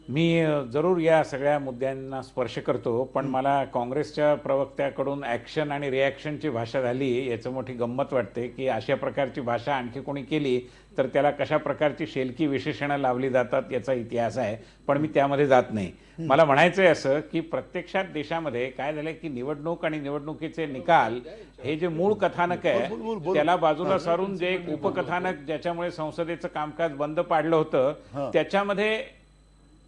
मी जरूर या सगळ्या मुद्द्यांना स्पर्श करतो, पण मला काँग्रेसच्या प्रवक्त्याकडून ॲक्शन आणि रिॲक्शनची भाषा झाली याचं मोठी गंमत वाटते की अशा प्रकारची भाषा आणखी कोणी केली तर त्याला कशा प्रकारची शेलकी विशेषणं लावली जातात याचा इतिहास आहे, पण मी त्यामध्ये जात नाही. मला म्हणायचं आहे असं की प्रत्यक्षात देशामध्ये काय झालंय की निवडणूक आणि निवडणुकीचे निकाल हे जे मूळ कथानक आहे त्याला बाजूला सारून जे एक उपकथानक ज्याच्यामुळे संसदेचं कामकाज बंद पाडलं होतं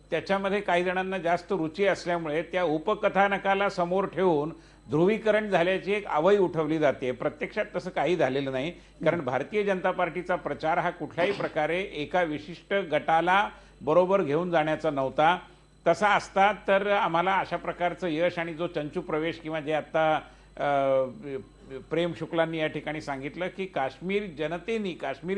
त्याच्यामध्ये काही जणांना जास्त रुची असल्यामुळे त्या उपकथानकाला समोर ठेवून ध्रुवीकरण झाल्याची एक आवई उठवली जाते. प्रत्यक्षात तसं काही झालेलं नाही, कारण भारतीय जनता पार्टीचा प्रचार हा कुठल्याही प्रकारे एका विशिष्ट गटाला बरोबर घेऊन जाण्याचा नव्हता. तसा असता तर आम्हाला अशा प्रकारचं यश आणि जो चंचू प्रवेश किंवा जे आता प्रेम शुक्लांनी या ठिकाणी सांगितलं की काश्मीरी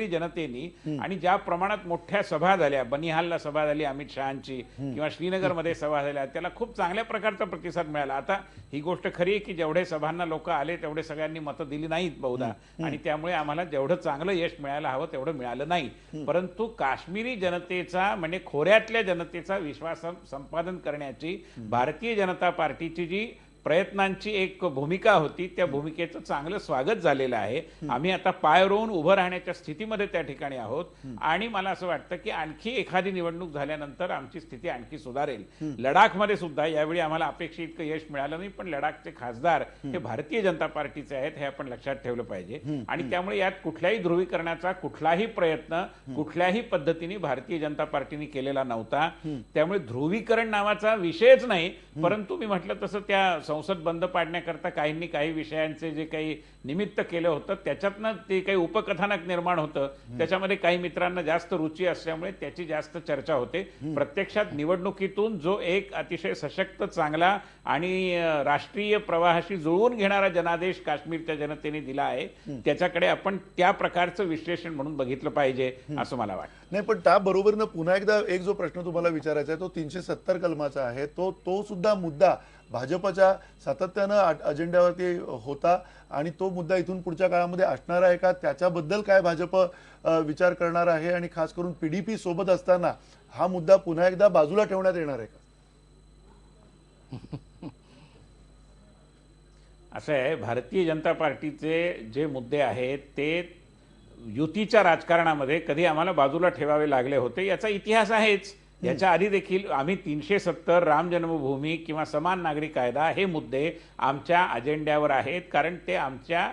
जनतेनी आणि ज्या प्रमाणात मोठ्या सभा झाल्या, बनिहालला सभा झाली अमित शहांची किंवा श्रीनगरमध्ये सभा झाल्या, त्याला खूप चांगल्या प्रकारचा प्रतिसाद मिळाला. आता ही गोष्ट खरी आहे की जेवढे सभांना लोक आले तेवढे सगळ्यांनी मतं दिली नाहीत बहुधा, आणि त्यामुळे आम्हाला जेवढं चांगलं यश मिळायला हवं तेवढं मिळालं नाही. परंतु काश्मीरी जनतेचा म्हणजे खोऱ्यातल्या जनतेचा विश्वास संपादन करण्याची भारतीय जनता पार्टीची जी प्रयत्नांची एक भूमिका होती त्या भूमिकेचं चांगलं स्वागत झालेलं आहे. आम्ही आता पाय रोवून उभं राहण्याच्या स्थितीमध्ये त्या ठिकाणी आहोत आणि मला असं वाटतं की आणखी एखादी निवडणूक झाल्यानंतर आमची स्थिती आणखी सुधारेल. लडाखमध्ये सुद्धा यावेळी आम्हाला अपेक्षित इतकं यश मिळालं नाही, पण लडाखचे खासदार हे भारतीय जनता पार्टीचे आहेत हे आपण लक्षात ठेवलं पाहिजे. आणि त्यामुळे यात कुठल्याही ध्रुवीकरणाचा कुठलाही प्रयत्न कुठल्याही पद्धतीने भारतीय जनता पार्टीने केलेला नव्हता. त्यामुळे ध्रुवीकरण नावाचा विषयच नाही. परंतु मी म्हटलं तसं त्या संसद बंद पाडण्याकरता काहींनी काही विषयांचे जे काही निमित्त केलं होतं त्याच्यातनं ते काही उपकथानक निर्माण होतं, त्याच्यामध्ये काही मित्रांना जास्त रुची असल्यामुळे त्याची जास्त चर्चा होते. प्रत्यक्षात निवडणुकीतून जो एक अतिशय सशक्त, चांगला आणि राष्ट्रीय प्रवाहाशी जुळवून घेणारा जनादेश काश्मीरच्या जनतेने दिला आहे त्याच्याकडे आपण त्या प्रकारचं विश्लेषण म्हणून बघितलं पाहिजे असं मला वाटतं. नाही, पण त्याबरोबरीनं पुन्हा एकदा एक जो प्रश्न तुम्हाला विचारायचा आहे तो 370 कलमाचा आहे. तो सुद्धा मुद्दा भाजपच्या सातत्यानं अजेंड्यावरती होता आणि तो मुद्दा इथून पुढच्या काळामध्ये असणार आहे का, त्याच्याबद्दल काय भाजप विचार करणार आहे आणि खास करून PDP सोबत असताना हा मुद्दा पुन्हा एकदा बाजूला ठेवण्यात येणार आहे का? असं आहे, भारतीय जनता पार्टीचे जे मुद्दे आहेत ते युतीच्या राजकारणामध्ये कधी आम्हाला बाजूला ठेवावे लागले होते याचा इतिहास आहेच. याच्या आधी देखील आम्ही 370 राम जन्मभूमी किंवा समान नागरी कायदा हे मुद्दे आमच्या अजेंड्यावर आहेत, कारण ते आमच्या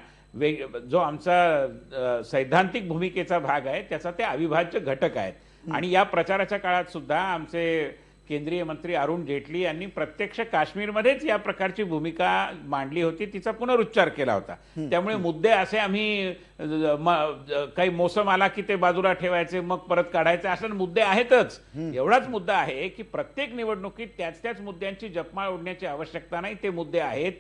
जो आमचा सैद्धांतिक भूमिकेचा भाग आहे त्याचा ते अविभाज्य घटक आहेत. आणि या प्रचाराच्या काळात सुद्धा आमचे केंद्रीय मंत्री अरुण जेटली यांनी प्रत्यक्ष काश्मीरमध्येच या प्रकारची भूमिका मांडली होती, तिचा पुनरुच्चार केला होता. त्यामुळे मुद्दे असे आम्ही काही मोसम आला की ते बाजूला ठेवायचे मग परत काढायचे असे मुद्दे आहेतच. एवढाच मुद्दा आहे की प्रत्येक निवडणुकीत त्याच मुद्द्यांची जपमाळ ओढण्याची आवश्यकता नाही. ते मुद्दे आहेत.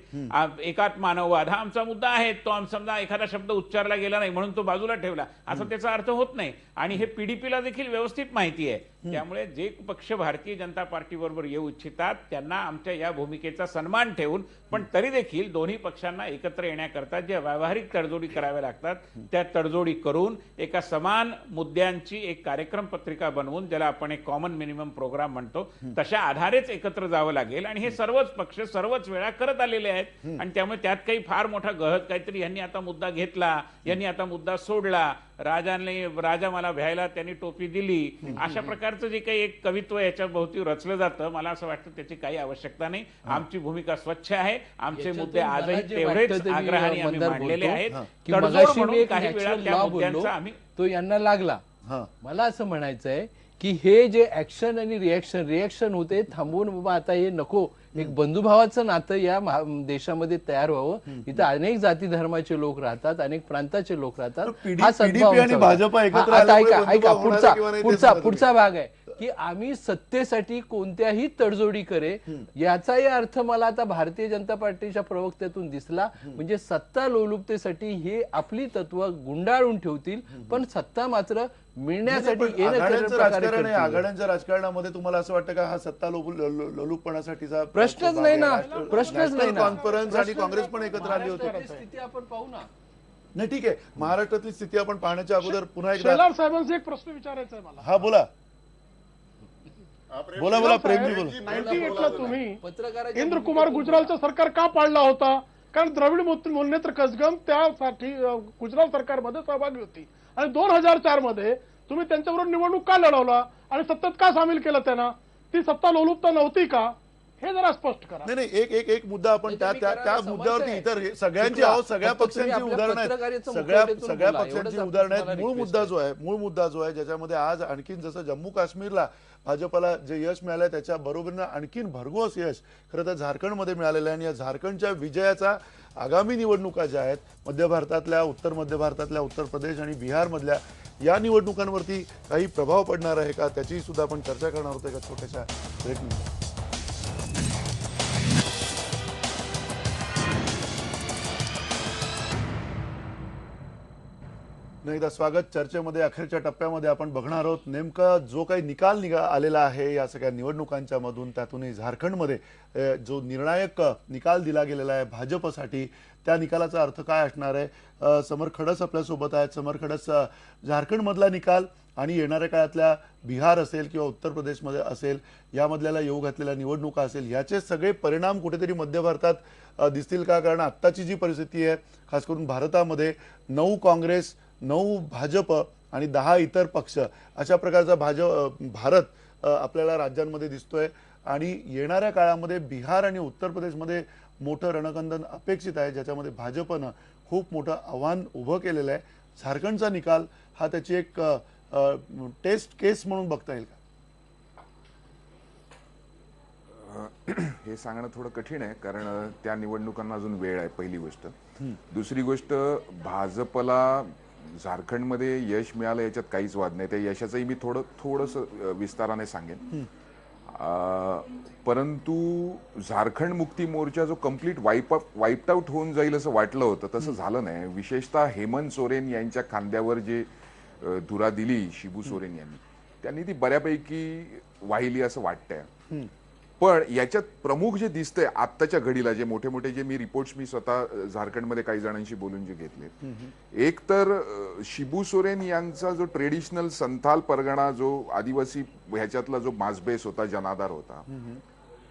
एकात्म मानववाद हा आमचा मुद्दा आहे. तो समजा एखादा शब्द उच्चारला गेला नाही म्हणून तो बाजूला ठेवला असा त्याचा अर्थ होत नाही. आणि हे PDPला देखील व्यवस्थित माहिती आहे. त्यामुळे जे पक्ष भारतीय जनता पार्टी बरोबर येऊ इच्छितात त्यांना आमच्या या भूमिकेचा सन्मान ठेवून, पण तरी देखील दोन्ही पक्षांना एकत्र येण्याकरता ज्या व्यावहारिक तडजोडी कराव्या लागतात त्या तडजोडी करून एका समान मुद्द्यांची एक कार्यक्रम पत्रिका बनवून, ज्याला आपण एक कॉमन मिनिमम प्रोग्राम म्हणतो, तशा आधारेच एकत्र जावं लागेल. आणि हे सर्वच पक्ष सर्वच वेळा करत आलेले आहेत. आणि त्यामुळे त्यात काही फार मोठा गहत काहीतरी यांनी आता मुद्दा घेतला, यांनी आता मुद्दा सोडला, राजा मला भ्यायला त्यांनी टोपी दिली, अशा प्रकारचं जे काही एक कवित्व याच्या भोवती रचलं जातं, मला असं वाटतं त्याची काही आवश्यकता नाही. आमची भूमिका स्वच्छ आहे. आमचे मुद्दे आजही तेवढेच आग्रहाने आम्ही मांडलेले आहेत. की तडजोड मगाशी मी म्हणून एक काही वेळा ऍक्शन त्या लॉ मुद्द्यांचा बोललो, आम्ही तो यांना लागला. मला असं म्हणायचं आहे की हे जे ऍक्शन आणि रिएक्शन होते थांबवून, बाबा आता हे नको, एक बंधुभावाचं नातं या देशामध्ये तयार व्हावं. इथं अनेक जाती धर्माचे लोक राहतात, अनेक प्रांताचे लोक राहतात. हा सद्भाव आणि भाजप एकत्र आता आल्यामुळे ऐका बंधुभाव होणार आहे किंवा नाही ते सांगा तुम्ही. पुढचा भाग आहे की आम्ही सत्तेसाठी कोणत्याही तडजोडी करे, याचाही अर्थ मला आता भारतीय जनता पार्टीच्या प्रवक्त्यातून दिसला. म्हणजे सत्ता लोलुपतेसाठी हे आपली तत्व गुंडाळून ठेवतील, पण सत्ता मात्र मिळण्यासाठी आघाड्यांच्या राजकारणामध्ये तुम्हाला असं वाटतं का हा सत्ता लोलुपपणासाठीचा प्रश्नच नाही ना, प्रश्नच नाही ना. कॉन्फरन्स आणि काँग्रेस पण एकत्र आली होती. स्थिती आपण पाहू ना. नाही ठीक आहे, महाराष्ट्रातली स्थिती आपण पाहण्याच्या अगोदर पुन्हा एकदा शेलार साहेबांचा एक प्रश्न विचारायचा आहे मला. हा बोला प्रेमजी बोला. 98 ला तुम्ही पत्रकाराच्या इंद्र कुमार गुजरालचं सरकार का पाडला होता? कारण द्रविड मुन्नेत्र कजगम त्यासाठी गुजराल सरकारमध्ये सहभागी होती. आणि 2004 मध्ये तुम्ही त्यांच्याबरोबर निवडणूक का लढवला आणि सत्तेत का सामील केलं त्यांना? ती सत्ता लोलुपता नव्हती का? हे जरा स्पष्ट करा. नाही एक मुद्दा आपण त्या मुद्द्यावरती इतर सगळ्यांची सगळ्या पक्षांची उदाहरणं आहेत, सगळ्या पक्षांची उदाहरणं आहेत. मूळ मुद्दा जो आहे ज्याच्यामध्ये आज आणखीन जसं जम्मू काश्मीरला भाजपला जे यश मिळालंय त्याच्या बरोबरीनं आणखीन भरघोस यश खरं तर झारखंडमध्ये मिळालेलं आहे. आणि या झारखंडच्या विजयाचा आगामी निवडणुका ज्या आहेत मध्य भारतातल्या, उत्तर मध्य भारतातल्या, उत्तर प्रदेश आणि बिहारमधल्या या निवडणुकांवरती काही प्रभाव पडणार आहे का, त्याची सुद्धा आपण चर्चा करणार होतो एका छोट्याशा ब्रेकमध्ये. एकदा स्वागत. चर्चेमध्ये अखेरच्या टप्प्यामध्ये आपण बघणार आहोत नेमका जो काही निकाल आलेला आहे या सगळ्या निवडणुकांच्या मधून, त्यातूनही झारखंडमध्ये जो निर्णायक निकाल दिला गेलेला आहे भाजपसाठी, त्या निकालाचा अर्थ काय असणार आहे. समर खडस आपल्यासोबत आहेत. समर खडस, झारखंडमधला निकाल आणि येणाऱ्या काळातल्या बिहार असेल किंवा उत्तर प्रदेशमध्ये असेल यामधल्याला येऊ घातलेल्या निवडणुका असेल, याचे सगळे परिणाम कुठेतरी मध्य भारतात दिसतील का? कारण आत्ताची जी परिस्थिती आहे खास करून भारतामध्ये 9 काँग्रेस, 9 भाजप आणि 10 इतर पक्ष अशा प्रकारचा भारत आपल्याला राज्यांमध्ये दिसतोय. आणि येणाऱ्या काळामध्ये बिहार आणि उत्तर प्रदेशमध्ये मोठं रणकंदन अपेक्षित आहे, ज्याच्यामध्ये भाजपनं खूप मोठं आव्हान उभं केलेलं आहे. झारखंडचा निकाल हा त्याची एक टेस्ट केस म्हणून बघता येईल का? हे सांगणं थोडं कठीण आहे, कारण त्या निवडणुकांना अजून वेळ आहे, पहिली गोष्ट. दुसरी गोष्ट, भाजपला झारखंडमध्ये यश मिळालं याच्यात काहीच वाद नाही. त्या यशाचंही मी थोडस विस्ताराने सांगेन. परंतु झारखंड मुक्ती मोर्चा जो कम्प्लीट वाईप्ड आउट होऊन जाईल असं वाटलं होतं, तसं झालं नाही. विशेषतः हेमंत सोरेन यांच्या खांद्यावर जे धुरा दिली शिबू सोरेन यांनी, त्यांनी ती बऱ्यापैकी वाहिली असं वाटतंय. पण याच्यात प्रमुख जे दिसतंय आत्ताच्या घडीला, जे मोठे मोठे जे रिपोर्ट्स मी स्वतः झारखंडमध्ये काही जणांशी बोलून जे घेतले, एक तर शिबू सोरेन यांचा जो ट्रेडिशनल संथाल परगणा, जो आदिवासी ह्याच्यातला जो मासबेस होता, जनाधार होता,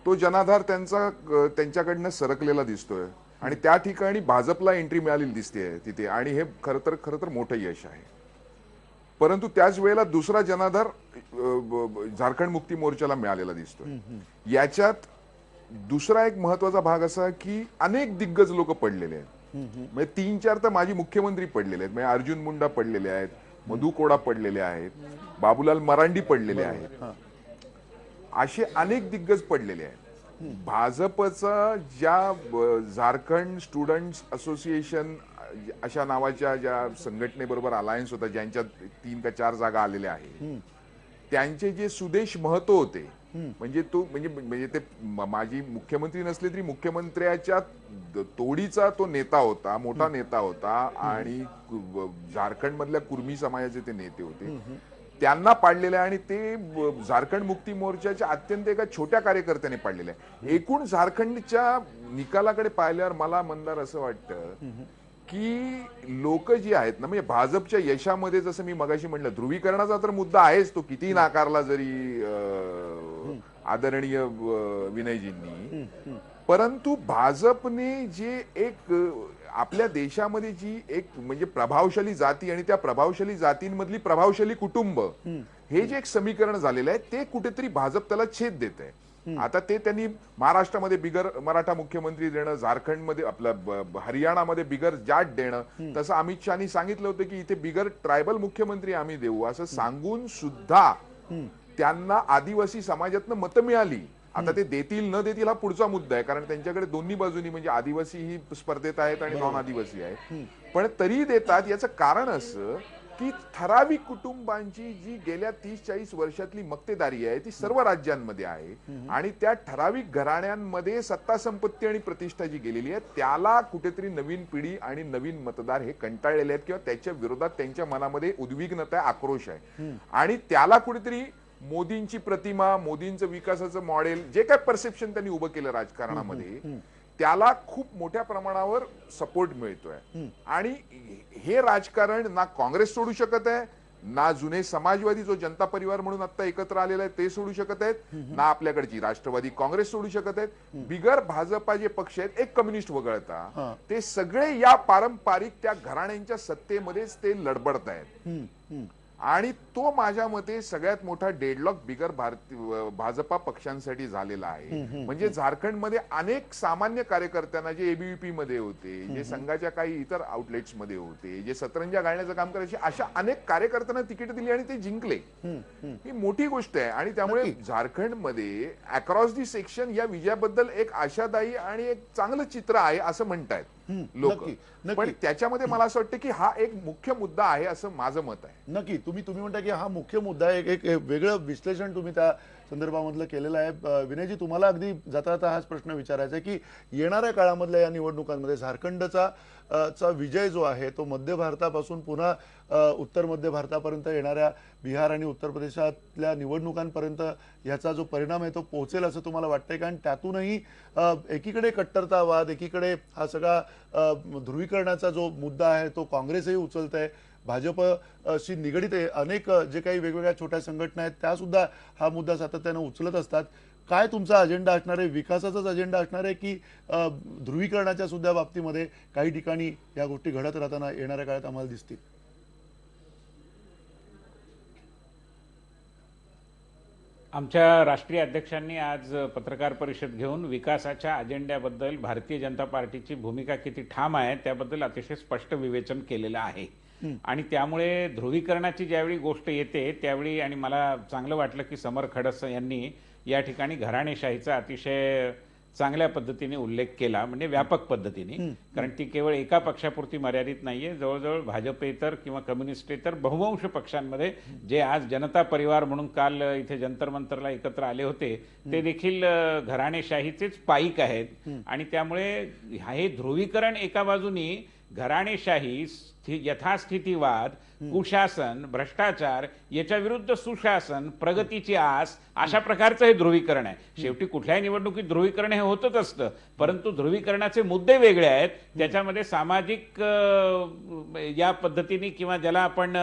तो जनाधार त्यांच्याकडनं सरकलेला दिसतोय. आणि त्या ठिकाणी भाजपला एंट्री मिळालेली दिसते तिथे, आणि हे खरं तर मोठं यश आहे. परंतु त्याच वेळेला दुसरा जनाधार झारखंड मुक्ती मोर्चाला मिळालेला दिसतोय. याच्यात दुसरा एक महत्वाचा भाग असा की अनेक दिग्गज लोक पडलेले आहेत. म्हणजे 3-4 तर माजी मुख्यमंत्री पडलेले आहेत. म्हणजे अर्जुन मुंडा पडलेले आहेत, मधु कोडा पडलेले आहेत, बाबूलाल मरांडी पडलेले आहेत, असे अनेक दिग्गज पडलेले आहेत. भाजपचा ज्या झारखंड स्टुडंट्स असोसिएशन अशा नावाच्या ज्या संघटनेबरोबर अलायन्स होता, ज्यांच्या 3 का 4 जागा आलेल्या आहेत, त्यांचे जे सुदेश महतो होते, म्हणजे ते माजी मुख्यमंत्री नसले तरी मुख्यमंत्र्याच्या तोडीचा तो नेता होता, मोठा नेता होता. आणि झारखंड मधल्या कुर्मी समाजाचे ते नेते होते, त्यांना पाडलेले आहे. आणि ते झारखंड मुक्ती मोर्चाच्या अत्यंत एका छोट्या कार्यकर्त्याने पाडलेले आहे. एकूण झारखंडच्या निकालाकडे पाहिल्यावर मला मंदार असं वाटतं की लोक जी आहेत ना, म्हणजे भाजपच्या यशामध्ये जसं मी मगाशी म्हटलं, ध्रुवीकरणाचा तर मुद्दा आहेच, तो किती नाकारला जरी आदरणीय विनयजींनी, परंतु भाजपने जे एक आपल्या देशामध्ये जी एक म्हणजे प्रभावशाली जाती आणि त्या प्रभावशाली जातींमधली प्रभावशाली कुटुंब, हे जे एक समीकरण झालेलं आहे, ते कुठेतरी भाजप त्याला छेद देत आहे. आता ते त्यांनी महाराष्ट्रामध्ये बिगर मराठा मुख्यमंत्री देणं, झारखंडमध्ये आपलं हरियाणामध्ये बिगर जाट देणं, तसं अमित शहानी सांगितलं होतं की इथे बिगर ट्रायबल मुख्यमंत्री आम्ही देऊ, असं सांगून सुद्धा त्यांना आदिवासी समाजातनं मतं मिळाली. आता ते देतील न देतील हा पुढचा मुद्दा आहे, कारण त्यांच्याकडे दोन्ही बाजूनी म्हणजे आदिवासी ही स्पर्धेत आहेत आणि नॉन आदिवासी आहे, पण तरी देतात. याचं कारण असं की ठराविक कुटुंबांची जी गेल्या 30-40 वर्षातली मक्तेदारी आहे ती सर्व राज्यांमध्ये आहे आणि त्या ठराविक घराण्यांमध्ये सत्ता संपत्ती आणि प्रतिष्ठा जी गेलेली आहे त्याला कुठेतरी नवीन पिढी आणि नवीन मतदार हे कंटाळलेले आहेत किंवा त्याच्या विरोधात त्यांच्या मनामध्ये उद्विग्नता आहे, आक्रोश आहे आणि त्याला कुठेतरी मोदींची प्रतिमा, मोदींचं विकासाचं मॉडेल, जे काय परसेप्शन त्यांनी उभं केलं राजकारणामध्ये, त्याला खूप मोठ्या प्रमाणावर सपोर्ट मिळतोय. आणि हे राजकारण ना काँग्रेस सोडू शकत आहे, ना जुने समाजवादी जो जनता परिवार म्हणून आता एकत्र आलेला आहे ते सोडू शकत आहेत, ना आपल्याकडची राष्ट्रवादी काँग्रेस सोडू शकत आहेत. बिगर भाजपा जे पक्ष आहेत, एक कम्युनिस्ट वगळता, ते सगळे या पारंपरिक त्या घराण्यांच्या सत्तेमध्येच ते लडबडत आहेत. आणि तो माझ्या मते सगळ्यात मोठा डेडलॉक बिगर भाजपा पक्षांसाठी झालेला आहे. म्हणजे झारखंडमध्ये अनेक सामान्य कार्यकर्त्यांना जे एबीव्हीपी मध्ये होते, जे संघाच्या काही इतर आउटलेट्स मध्ये होते, जे सतरंजा गाळण्याचं काम करायचे, अशा अनेक कार्यकर्त्यांना तिकीट दिली आणि ते जिंकले. ही मोठी गोष्ट आहे आणि त्यामुळे झारखंडमध्ये अक्रॉस दी सेक्शन या विजयाबद्दल एक आशादायी आणि एक चांगलं चित्र आहे असं म्हणतायत लोक. पण त्याच्यामध्ये मला असं वाटतं की हा एक मुख्य मुद्दा आहे असं माझं मत आहे. नक्की तुम्ही म्हणता की हा मुख्य मुद्दा आहे, एक वेगळं विश्लेषण तुम्ही त्या संदर्भामधलं केलेलं आहे. विनयजी, तुम्हाला अगदी जाता जाता हाच प्रश्न विचारायचा आहे की येणाऱ्या काळामधल्या या निवडणुकांमध्ये झारखंडचा विजय जो आहे तो मध्य भारतापासून पुन्हा उत्तर मध्य भारतापर्यंत येणाऱ्या बिहार आणि उत्तर प्रदेशातल्या निवडणुकांपर्यंत याचा जो परिणाम आहे तो पोहोचेल असं तुम्हाला वाटतंय? कारण त्यातूनही एकीकडे कट्टरतावाद, एकीकडे हा सगळा ध्रुवीकरणाचा जो मुद्दा आहे तो काँग्रेसही उचलत आहे, भाजपशी निगडित अनेक जे काही वेगवेगळ्या छोट्या संघटना आहेत त्या सुद्धा हा मुद्दा सातत्यानं उचलत असतात. काय तुमचा अजेंडा असणार आहे? विकासाचाच अजेंडा असणार आहे की ध्रुवीकरणाच्या सुद्धा बाबतीमध्ये काही ठिकाणी या गोष्टी घडत राहताना येणाऱ्या काळात आम्हाला दिसतील? आमच्या राष्ट्रीय अध्यक्षांनी आज पत्रकार परिषद घेऊन विकासाच्या अजेंड्याबद्दल भारतीय जनता पार्टीची भूमिका किती ठाम आहे त्याबद्दल अतिशय स्पष्ट विवेचन केलेलं आहे. आणि त्यामुळे ध्रुवीकरणाची ज्यावेळी गोष्ट येते त्यावेळी, आणि मला चांगलं वाटलं की समर खडस यांनी या ठिकाणी घराणेशाहीचा अतिशय चांगल्या पद्धतीने उल्लेख केला, म्हणजे व्यापक पद्धतीने, कारण ती केवळ एका पक्षापुरती मर्यादित नाहीये. जवळजवळ भाजपेतर किंवा कम्युनिस्टेतर बहुवंश पक्षांमध्ये जे आज जनता परिवार म्हणून काल इथे जंतर मंतरला एकत्र आले होते ते देखील घराणेशाहीचेच पाईक आहेत. आणि त्यामुळे हे ध्रुवीकरण एका बाजूनी घराणेशाही, यथास्थितीवाद, कुशासन, भ्रष्टाचार याच्या विरुद्ध सुशासन, प्रगतीची आस, अशा प्रकारचं हे ध्रुवीकरण आहे. शेवटी कुठल्याही निवडणुकीत ध्रुवीकरण हे होतच असतं, परंतु ध्रुवीकरणाचे मुद्दे वेगळे आहेत. त्याच्यामध्ये सामाजिक या पद्धतीने किंवा ज्याला आपण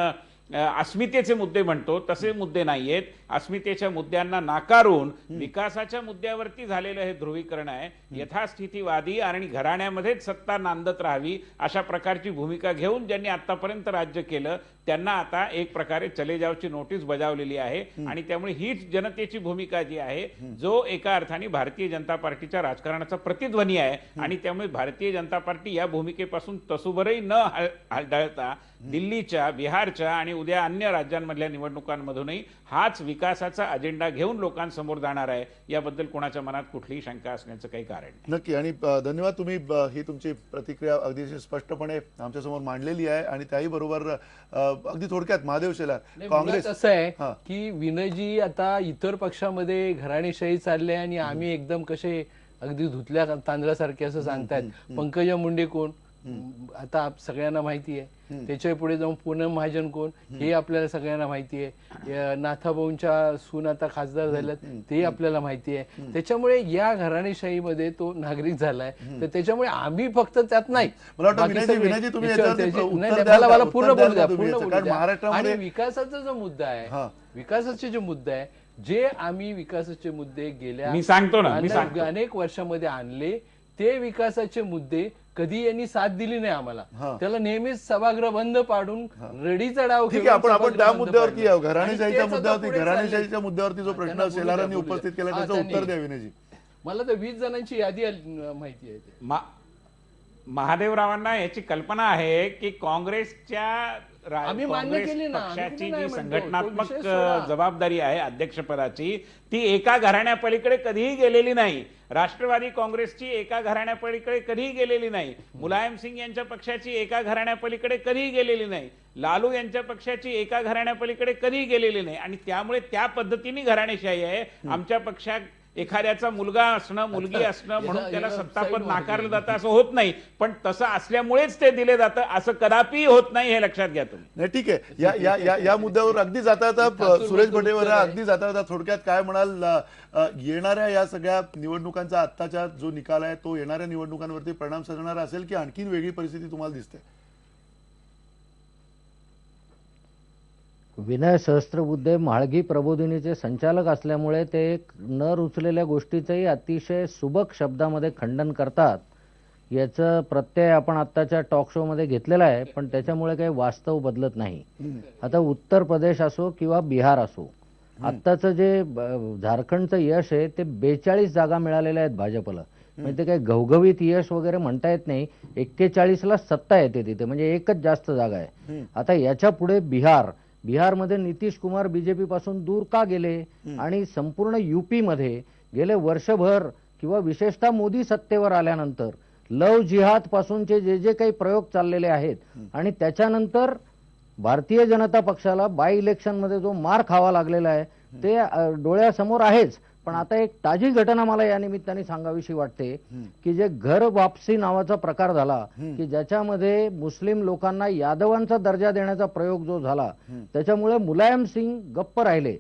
अस्मितेचे मुद्दे म्हणतो तसे मुद्दे नाहीयेत. अस्मितेच्या मुद्द्यांना नाकारून विकासाच्या मुद्द्यावरती झालेलं हे ध्रुवीकरण आहे. यथास्थितीवादी आणि घराण्यामध्येच सत्ता नांदत राहावी अशा प्रकारची भूमिका घेऊन ज्यांनी आतापर्यंत राज्य केलं त्यांना आता एक प्रकारे चले जावची नोटीस बजावलेली आहे. आणि त्यामुळे हीच जनतेची भूमिका जी आहे, जो एका अर्थाने भारतीय जनता पार्टीच्या राजकारणाचा प्रतिध्वनी आहे. आणि त्यामुळे भारतीय जनता पार्टी या भूमिकेपासून तसूभरही न हलता दिल्लीच्या, बिहारच्या आणि उद्या अन्य राज्यांमधल्या निवडणुकांमधूनही हाच विकासाचा अजेंडा घेऊन लोकांसमोर जाणार आहे, याबद्दल कोणाच्या मनात कुठलीही शंका असण्याचं काही कारण नाही. नक्की. आणि धन्यवाद, तुम्ही ही तुमची प्रतिक्रिया अगदी स्पष्टपणे आमच्यासमोर मांडलेली आहे. आणि त्याही बरोबर अगदी थोडक्यात महादेव शेलार, काँग्रेस असं आहे की विनयजी आता इतर पक्षामध्ये घराणेशाही चालले आणि आम्ही एकदम कसे अगदी धुतल्या तांदळासारखे असं सांगतायत. पंकजा मुंडे कोण? आता सगळ्यांना माहिती आहे. त्याच्या पुढे जाऊन पूनम महाजन कोण हे आपल्याला सगळ्यांना माहिती आहे. नाथाभाऊंच्या सून आता खासदार झाल्यात ते आपल्याला माहिती आहे. त्याच्यामुळे या घराणेशाहीमध्ये तो नागरिक झालाय. तर त्याच्यामुळे आम्ही फक्त त्यात नाही. मला वाटतं बाकी विनयजी, सगळे विनयजी, तुम्ही याच्यावर याच्यावरती त्याचे- उत्तर नाही, नाही, द्याल मला का? पूर्ण उत्तर बोलू द्या, द्याल का पूर्ण तुम्ही? बोलू कारण द्या. महाराष्ट्रामध्ये- आणि विकासाचा जो मुद्दा आहे, विकासाचे जो मुद्दा आहे, जे आम्ही विकासाचे मुद्दे गेल्या मी सांगतो ना, मी सांगतो. अनेक वर्षामध्ये आणले, ते विकासाचे मुद्दे कधी यांनी साथ दिली नाही आम्हाला. त्याला नेहमीच सभागृह बंद पाडून रडीचा डाव ठीक आहे, खेळून आपण सभागृह त्या बंद मुद्द्यावरती पाडलं. येऊ. आणि घराणेशाहीच्या तेच आता मुद्द्यावरती पुढे घराणेशाहीच्या मुद्द्यावरती जो प्रश्न त्यांना बोलू द्या, शेलारांनी बोलू द्या. उपस्थित केला हा, त्याचं त्यांनी. उत्तर द्या विनयजी. मला तर 20 जणांची यादी माहिती आहे. महादेवरावांना याची कल्पना आहे की काँग्रेसच्या आम्ही मान्य काँग्रेस केली ना, आम्ही पक्षाची कुठे नाही जी म्हणतो. संघटनात्मक तो विषय सोडा. जबाबदारी आहे अध्यक्षपदाची, ती एका घराण्यापलीकडे कधीही गेलेली नाही. राष्ट्रवादी काँग्रेसची एका घराण्यापलीकडे कधीही गेलेली नाही. मुलायम सिंग यांच्या पक्षाची एका घराण्यापलीकडे कधीही गेलेली नाही. लालू यांच्या पक्षाची एका घराण्यापलीकडे कधीही गेलेली नाही. आणि त्यामुळे त्या पद्धतीने घराणेशाही आहे. आमच्या पक्षात एखाद्याचा मुलगा असणं, मुलगी असणं म्हणून त्याला सत्तापद नाकारलं जातं असं होत नाही. पण तसं असल्यामुळेच ते दिले जातं असं कदापि होत नाही, हे लक्षात घ्या तुम्ही. नाही, ठीक आहे. या मुद्द्यावर अगदी जाता येता सुरेश भटेवर अगदी जाता येता थोडक्यात काय म्हणाल, येणाऱ्या या सगळ्या निवडणुकांचा आत्ताचा जो निकाल आहे तो येणाऱ्या निवडणुकांवरती परिणाम साधणार असेल की आणखीन वेगळी परिस्थिती तुम्हाला दिसते? विनय सहस्त्रबुद्धे म्हाळगी प्रबोधिनीचे संचालक असल्यामुळे ते न रुचलेल्या गोष्टीचंही अतिशय सुबक शब्दामध्ये खंडन करतात. याचं प्रत्यय आपण आत्ताच्या टॉक शो मध्ये घेतलेला आहे, पण त्याच्यामुळे काही वास्तव बदलत नाही. आता उत्तर प्रदेश असो किंवा बिहार असो, आत्ताचं जे झारखंडचं यश आहे ते 42 जागा मिळालेल्या आहेत भाजपला. म्हणजे ते काही घवघवीत यश वगैरे म्हणता येत नाही. 41ला सत्ता येते तिथे, म्हणजे एकच जास्त जागा आहे. आता याच्या पुढे बिहारमध्ये नितीश कुमार बीजेपी पासून दूर का गेले, आणि संपूर्ण युपी मध्ये गेले वर्षभर किंवा विशेषतः मोदी सत्तेवर आल्यानंतर लव जिहाद पासूनचे जे काही प्रयोग चाललेले आहेत, आणि त्याच्यानंतर भारतीय जनता पक्षाला बाय इलेक्शन मध्ये जो मार खावा लागलेला आहे ते डोळ्यासमोर आहेच. पण आता एक ताजी घटना मला या निमित्ताने सांगावीशी वाटते की जे घर वापसी नावाचा प्रकार झाला, की ज्याच्यामध्ये मुस्लिम लोकांना यादवांचा दर्जा देण्याचा प्रयोग जो झाला, त्याच्यामुळे मुलायम सिंग गप्प राहिले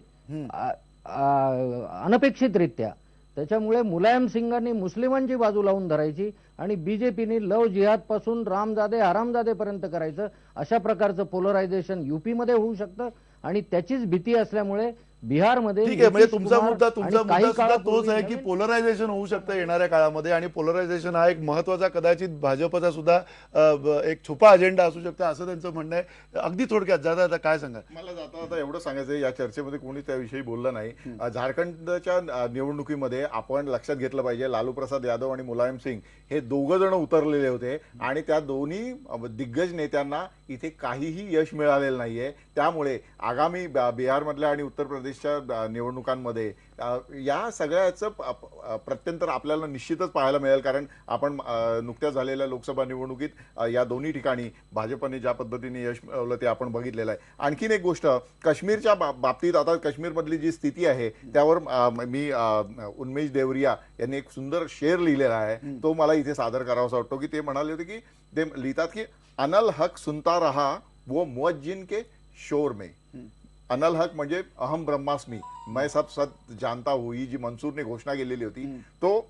अनपेक्षितरित्या. त्याच्यामुळे मुलायम सिंगांनी मुस्लिमांची बाजू लावून धरायची आणि बीजेपीने लव जिहाद पासून रामजादे हरामजादे पर्यंत करायचं, अशा प्रकारचं पोलरायझेशन युपी मध्ये होऊ शकतं. आणि त्याचीच भीती असल्यामुळे बिहारमध्ये ठीक आहे. म्हणजे तुमचा मुद्दा सुद्धा तोच आहे की पोलरायझेशन होऊ शकतं येणाऱ्या काळामध्ये, आणि पोलरायझेशन हा एक महत्वाचा कदाचित भाजपचा सुद्धा एक छुपा अजेंडा असू शकतो असं त्यांचं म्हणणं आहे. अगदी थोडक्यात जाता आता काय सांगा? मला जाता जाता एवढं सांगायचं, या चर्चेमध्ये कोणी त्याविषयी बोललं नाही. झारखंडच्या निवडणुकीमध्ये आपण लक्षात घेतलं पाहिजे, लालू प्रसाद यादव आणि मुलायम सिंग हे दोघं जण उतरलेले होते, आणि त्या दोन्ही दिग्गज नेत्यांना इथे काहीही यश मिळालेलं नाहीये. त्यामुळे आगामी बिहारमधल्या आणि उत्तर प्रदेशच्या निवडणुकांमध्ये या सगळ्याचं प्रत्यंतर आपल्याला निश्चितच पाहायला मिळेल. कारण आपण नुकत्याच झालेल्या लोकसभा निवडणुकीत या दोन्ही ठिकाणी भाजपने ज्या पद्धतीने यश मिळवलं ते आपण बघितलेलं आहे. आणखीन एक गोष्ट, काश्मीरच्या बाबतीत आता काश्मीरमधली जी स्थिती आहे त्यावर मी उन्मेष देवरिया यांनी एक सुंदर शेर लिहिलेला आहे, तो मला इथे सादर करावासा वाटतो. की ते म्हणाले होते की ते लिहितात की अनल हक सुनता रहा वो मुअज्जिन के शोर में. अनल हक म्हणजे अहम ब्रह्मास्मी, मैं सब सत जानता हूं, ही जी मंसूरने घोषणा केलेली होती, तो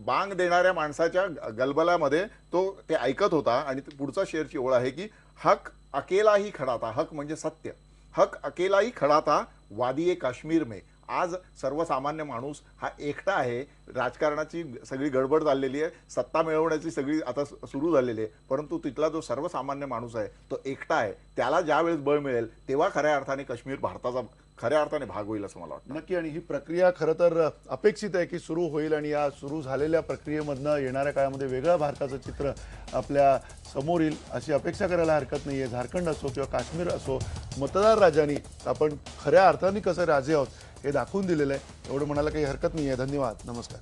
बांग देणाऱ्या माणसाच्या गलबलामध्ये तो ते ऐकत होता. आणि पुढचा शेरची ओळ आहे की हक अकेला ही खडा था, हक म्हणजे सत्य, हक अकेला ही खडा था वादिये काश्मीर में. आज सर्वसामान्य माणूस हा एकटा आहे. राजकारणाची सगळी गडबड झालेली आहे, सत्ता मिळवण्याची सगळी आता सुरू झालेली आहे, परंतु तिथला जो सर्वसामान्य माणूस आहे तो एकटा आहे. त्याला ज्या वेळेस बळ मिळेल तेव्हा खऱ्या अर्थाने काश्मीर भारताचा खऱ्या अर्थाने भाग होईल असं मला वाटतं. नक्की. आणि ही प्रक्रिया खरं तर अपेक्षित आहे की सुरू होईल, आणि या सुरू झालेल्या प्रक्रियेमधनं येणाऱ्या काळामध्ये वेगळं भारताचं चित्र आपल्या समोर येईल अशी अपेक्षा करायला हरकत नाही आहे. झारखंड असो किंवा काश्मीर असो, मतदार राजांनी आपण खऱ्या अर्थाने कसं राजे आहोत हे दाखवून दिलेलं आहे. एवढं म्हणायला काही हरकत नाही आहे. धन्यवाद. नमस्कार.